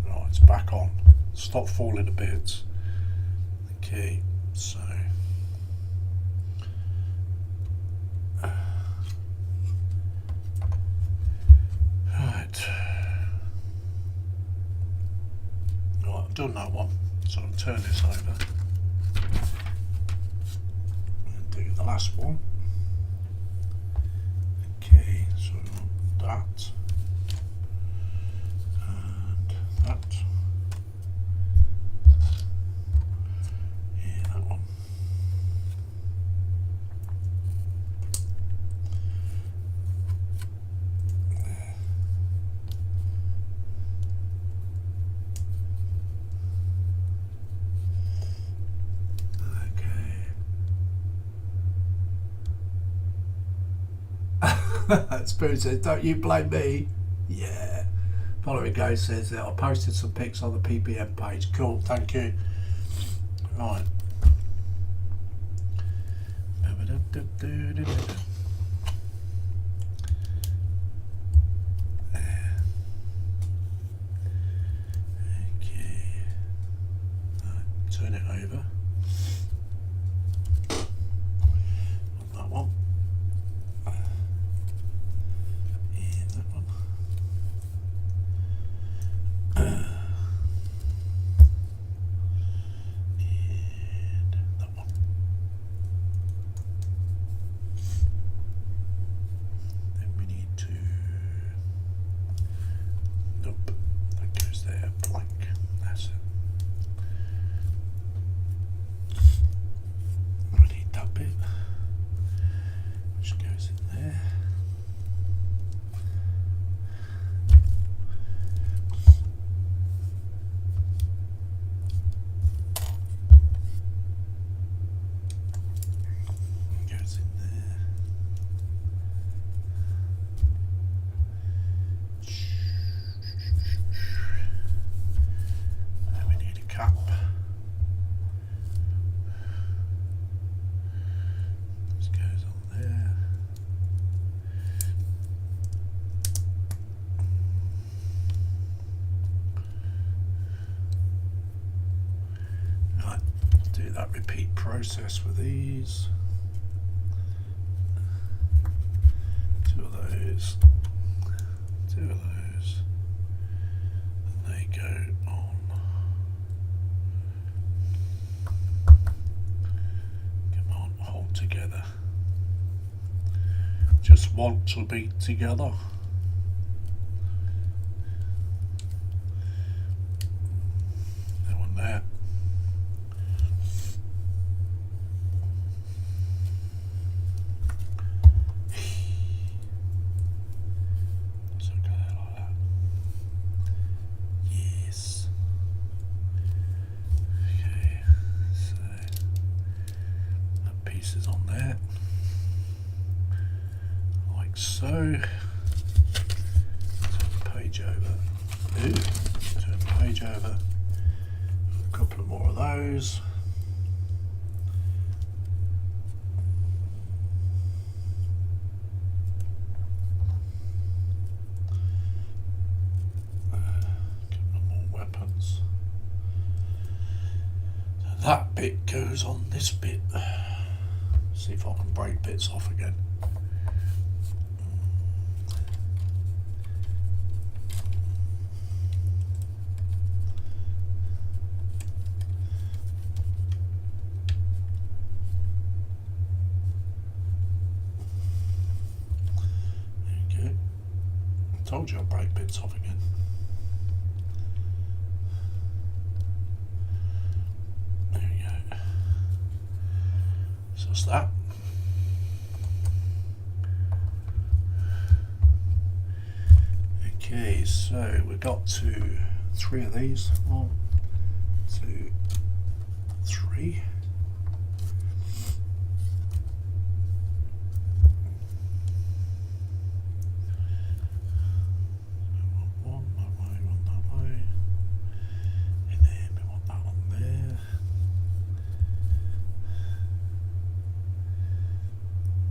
Right, it's back on. Stop falling to bits. Okay, so right. Right, I've done that one. So I'll turn this over and do the last one. Okay, so that and that. Yeah, that one. There. Spoon says, don't you blame me. Yeah. Following goes says that I posted some pics on the PPM page. Cool, thank you. Right. Okay. Right, turn it over. That one. that repeat process with these. 2 of those, 2 of those, and they go on. Come on, hold together. Just want to be together. That one there. Is on there, like so. Turn the page over. Ooh, turn the page over. A couple more of those. A couple more weapons. So that bit goes on this bit. See if I can break bits off again. There you go. I told you I'd break bits off again. There you go. So that's that. Okay, so we got to 3 of these. 1, 2, 3. One that way, one that way. And then we want that one there.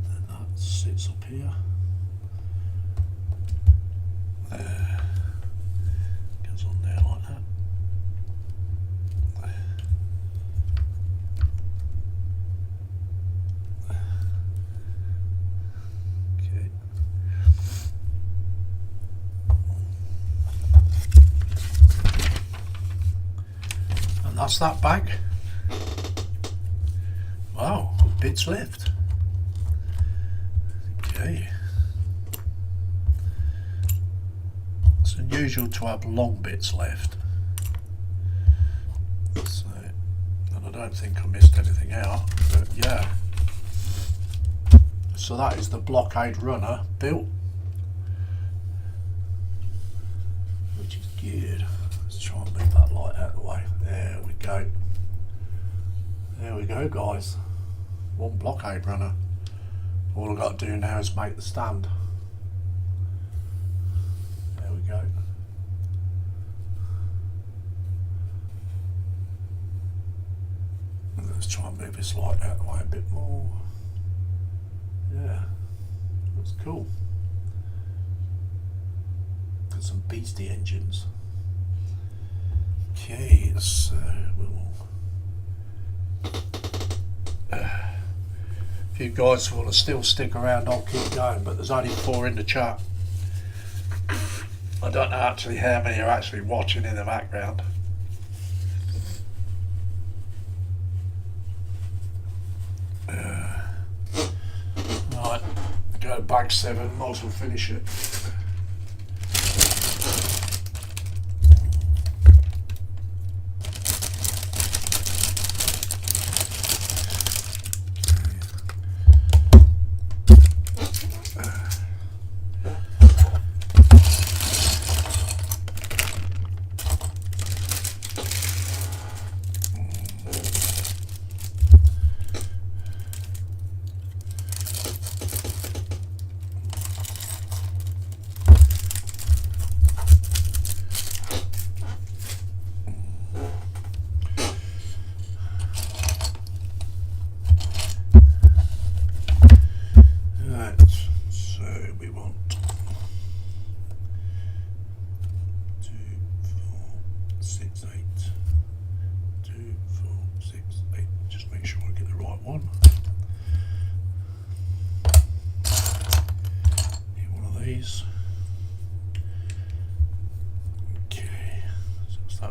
Then that sits up here. Goes on there like that. Okay. And that's that bag. Wow, bits left. Okay. It's unusual to have long bits left. So, and I don't think I missed anything out, but yeah. So that is the blockade runner built, which is good. Let's try and move that light out of the way. There we go. There we go, guys. One blockade runner. All I've got to do now is make the stand. There we go. Let's try and move this light out of the way a bit more. Yeah, looks cool. Got some beastie engines. Okay, so we'll. If you guys want to still stick around, I'll keep going, but there's only 4 in the chat. I don't know actually how many are actually watching in the background. Right, go to bag 7, might as well finish it.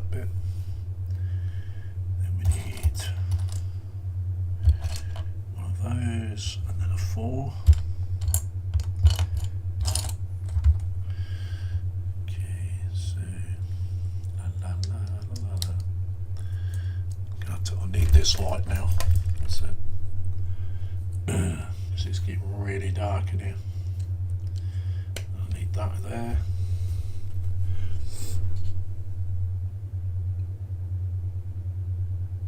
that bit. Then we need one of those, and then a 4. Okay, so I need this light now. That's it. Because it's getting really dark in here. I need that there.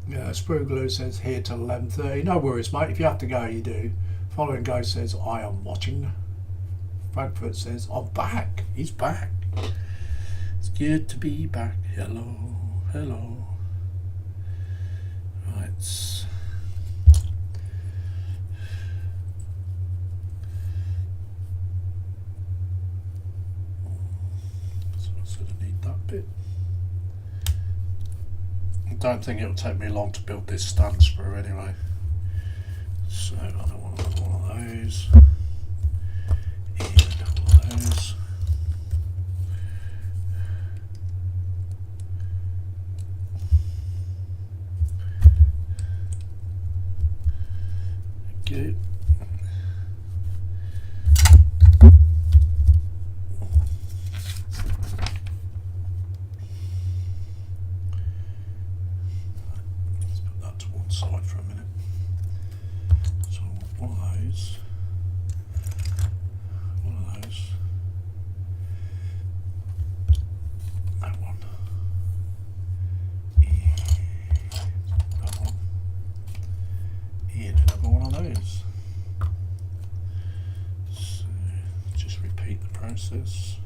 Yeah, Sprue Glue says here till 11:30. No worries, mate. If you have to go, you do. Following Ghost says I am watching. Frankfurt says I'm back. He's back. It's good to be back. Hello, hello. Right. So I said I need that bit. I don't think it'll take me long to build this stand sprue anyway. So I don't want one of those. And one of those. Okay. Side for a minute. So one of those, that one, and that one, and another one of those. So just repeat the process.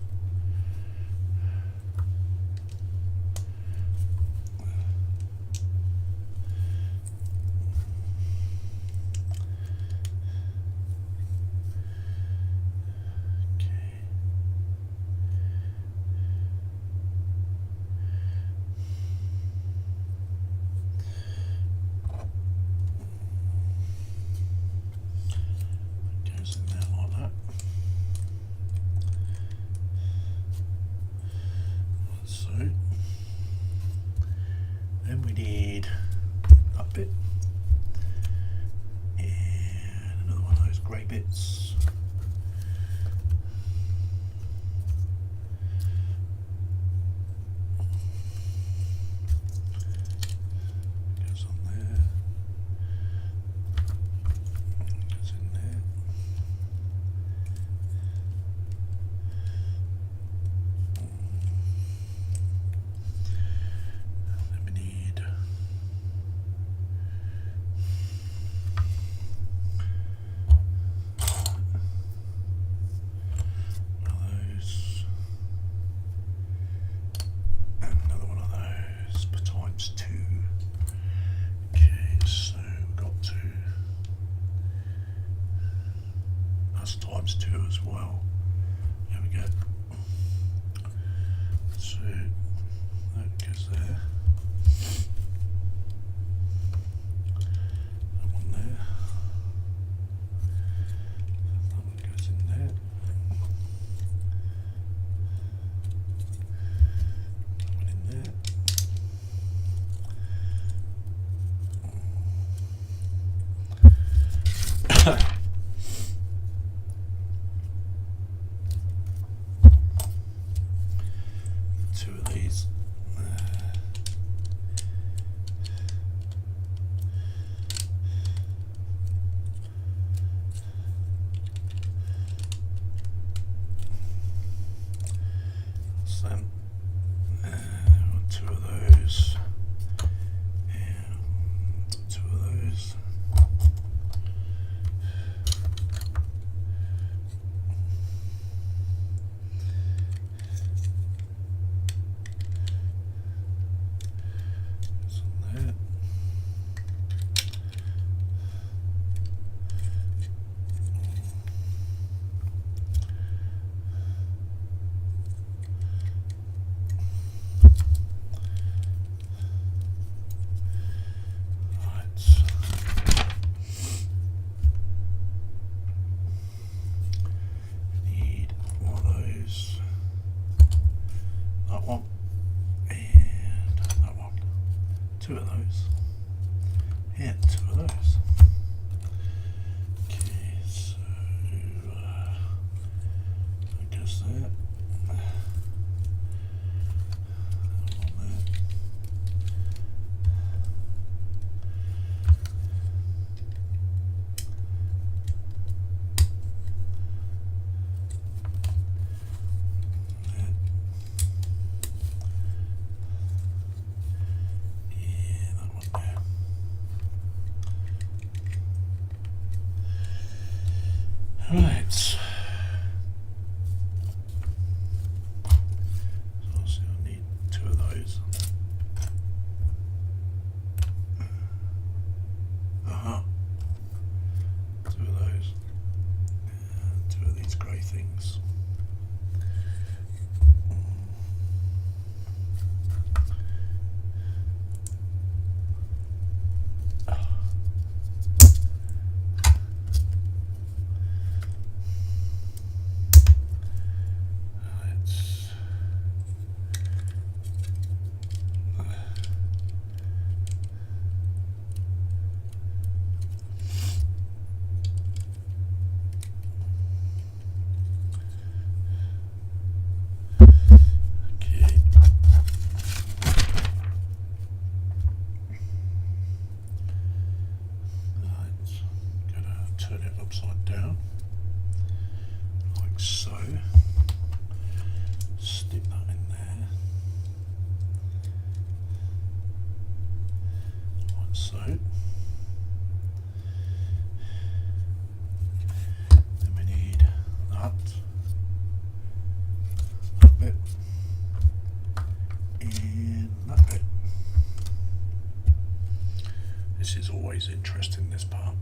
Then we need that bit and another one of those grey bits. Goes on there. Goes in there. Times 2 as well. There we go. So that goes there. That one there. That one goes in there. That one in there. Two of these. So, two of those. And two of those. One and two of those. Yeah, two of those. Okay, so I guess that. Right, so I need two of those. Two of those. Two of these grey things. Turn it upside down, like so. Stick that in there, like so. Then we need that bit, and that bit. This is always interesting, this part.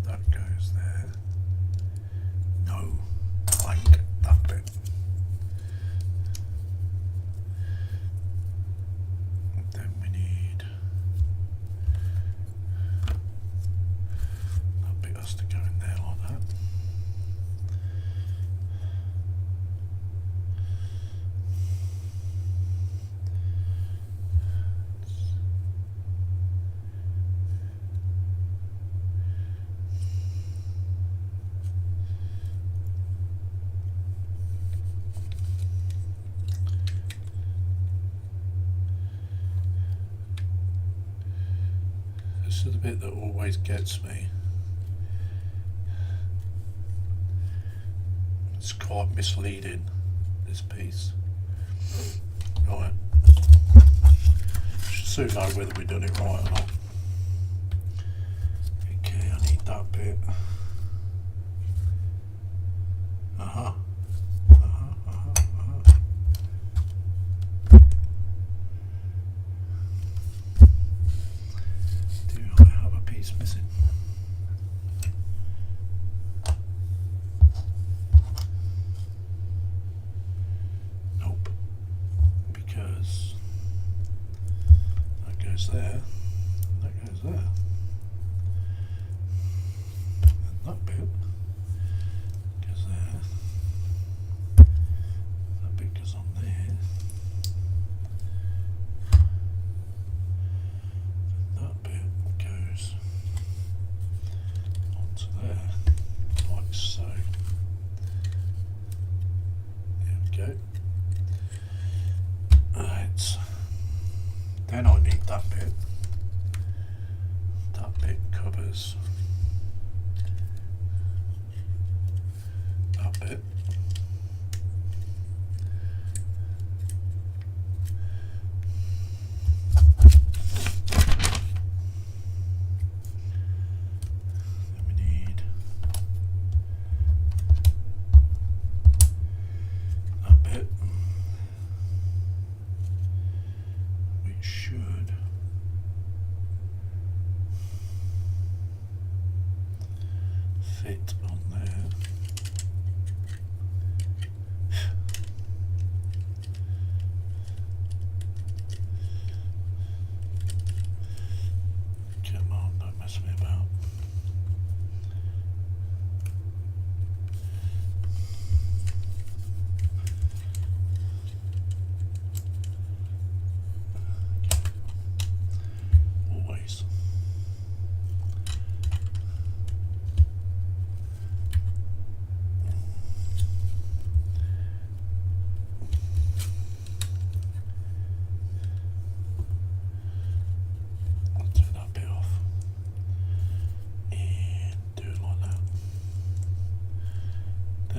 That goes there. No, blank that bit. And then we need that bit has to go in there like that. This is the bit that always gets me. It's quite misleading, this piece. Right. Should soon know whether we've done it right or not. Okay, I need that bit. Missing. Nope, because that goes there, that goes there, and that bit goes there, that bit goes on there, and that bit goes onto there, like so. There we go. Right. Then I need that bit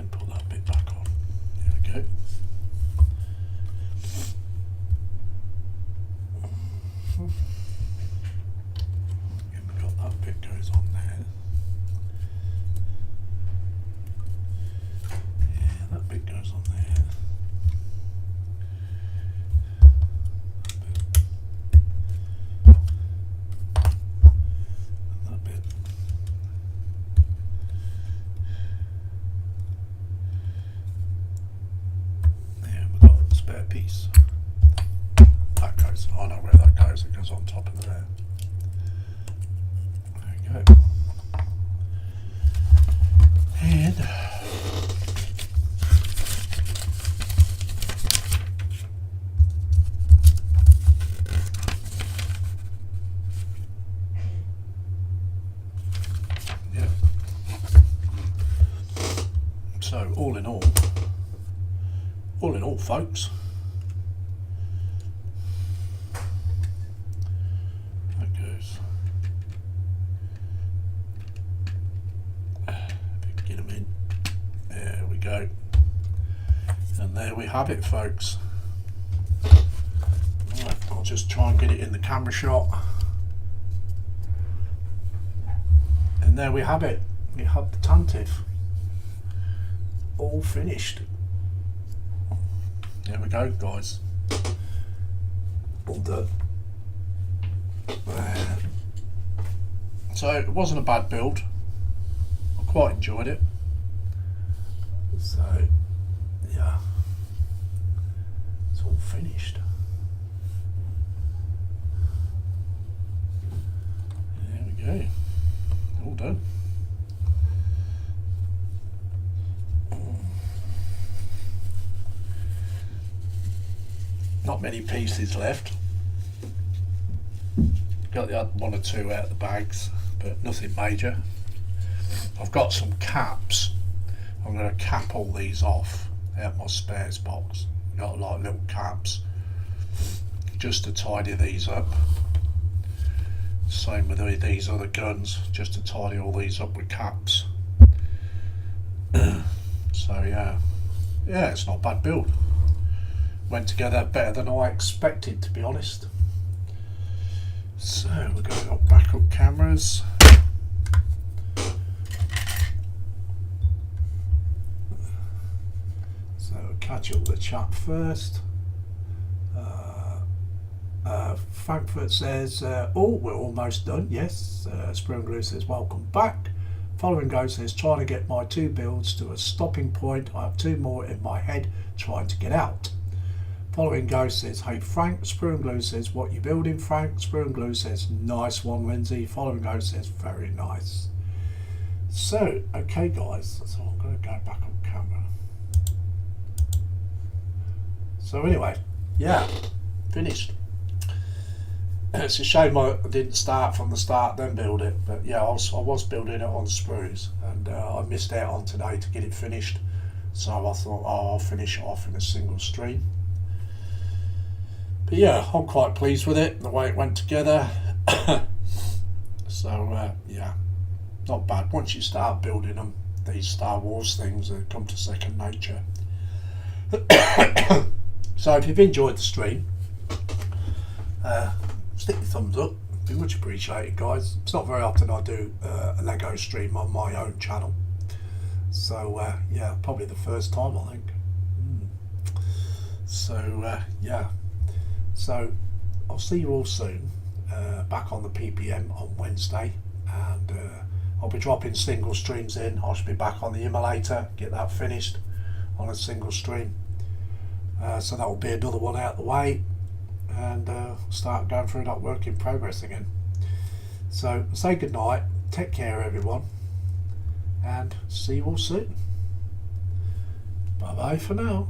then put that bit back on. There we go. And we've got that bit goes on there. Yeah, that bit goes on there. And that bit. There, we've got a spare piece. That goes, I know where that goes, it goes on top of there. There you go. And yeah. So all in all, folks, that goes. Get them in. There we go. And there we have it, folks. Right, I'll just try and get it in the camera shot. And there we have it. We have the Tantive all finished. There we go, guys. All done. So it wasn't a bad build. I quite enjoyed it. So yeah, it's all finished. There we go. All done. Not many pieces left. Got the other one or two out of the bags, but nothing major. I've got some caps. I'm going to cap all these off out my spares box. Got like little caps just to tidy these up. Same with these other guns, just to tidy all these up with caps. So yeah, it's not a bad build. Went together better than I expected, to be honest. So we're going to got backup cameras. So we'll catch up with the chat first. Frankfurt says, oh, we're almost done. Yes. Spring Glue says, welcome back. Following Go says, trying to get my 2 builds to a stopping point. I have 2 more in my head trying to get out. Following Go says, hey Frank. Spring Glue says, what you building, Frank? Spring Glue says, nice one, Lindsay. Following Go says, very nice. So, okay guys, so I'm going to go back on camera. So anyway, yeah, finished. It's a shame I didn't start from the start then build it, but yeah, I was building it on sprues, and I missed out on today to get it finished, so I thought, oh, I'll finish it off in a single stream. But yeah, I'm quite pleased with it, the way it went together. So yeah, not bad. Once you start building them, these Star Wars things come to second nature. So if you've enjoyed the stream, stick your thumbs up, be much appreciated, guys. It's not very often I do a Lego stream on my own channel, so yeah, probably the first time, I think. So yeah, so I'll see you all soon, back on the PPM on Wednesday, and I'll be dropping single streams in. I should be back on the emulator, get that finished on a single stream, so that will be another one out the way, and start going through that work in progress again. So say good night, take care everyone, and see you all soon. Bye bye for now.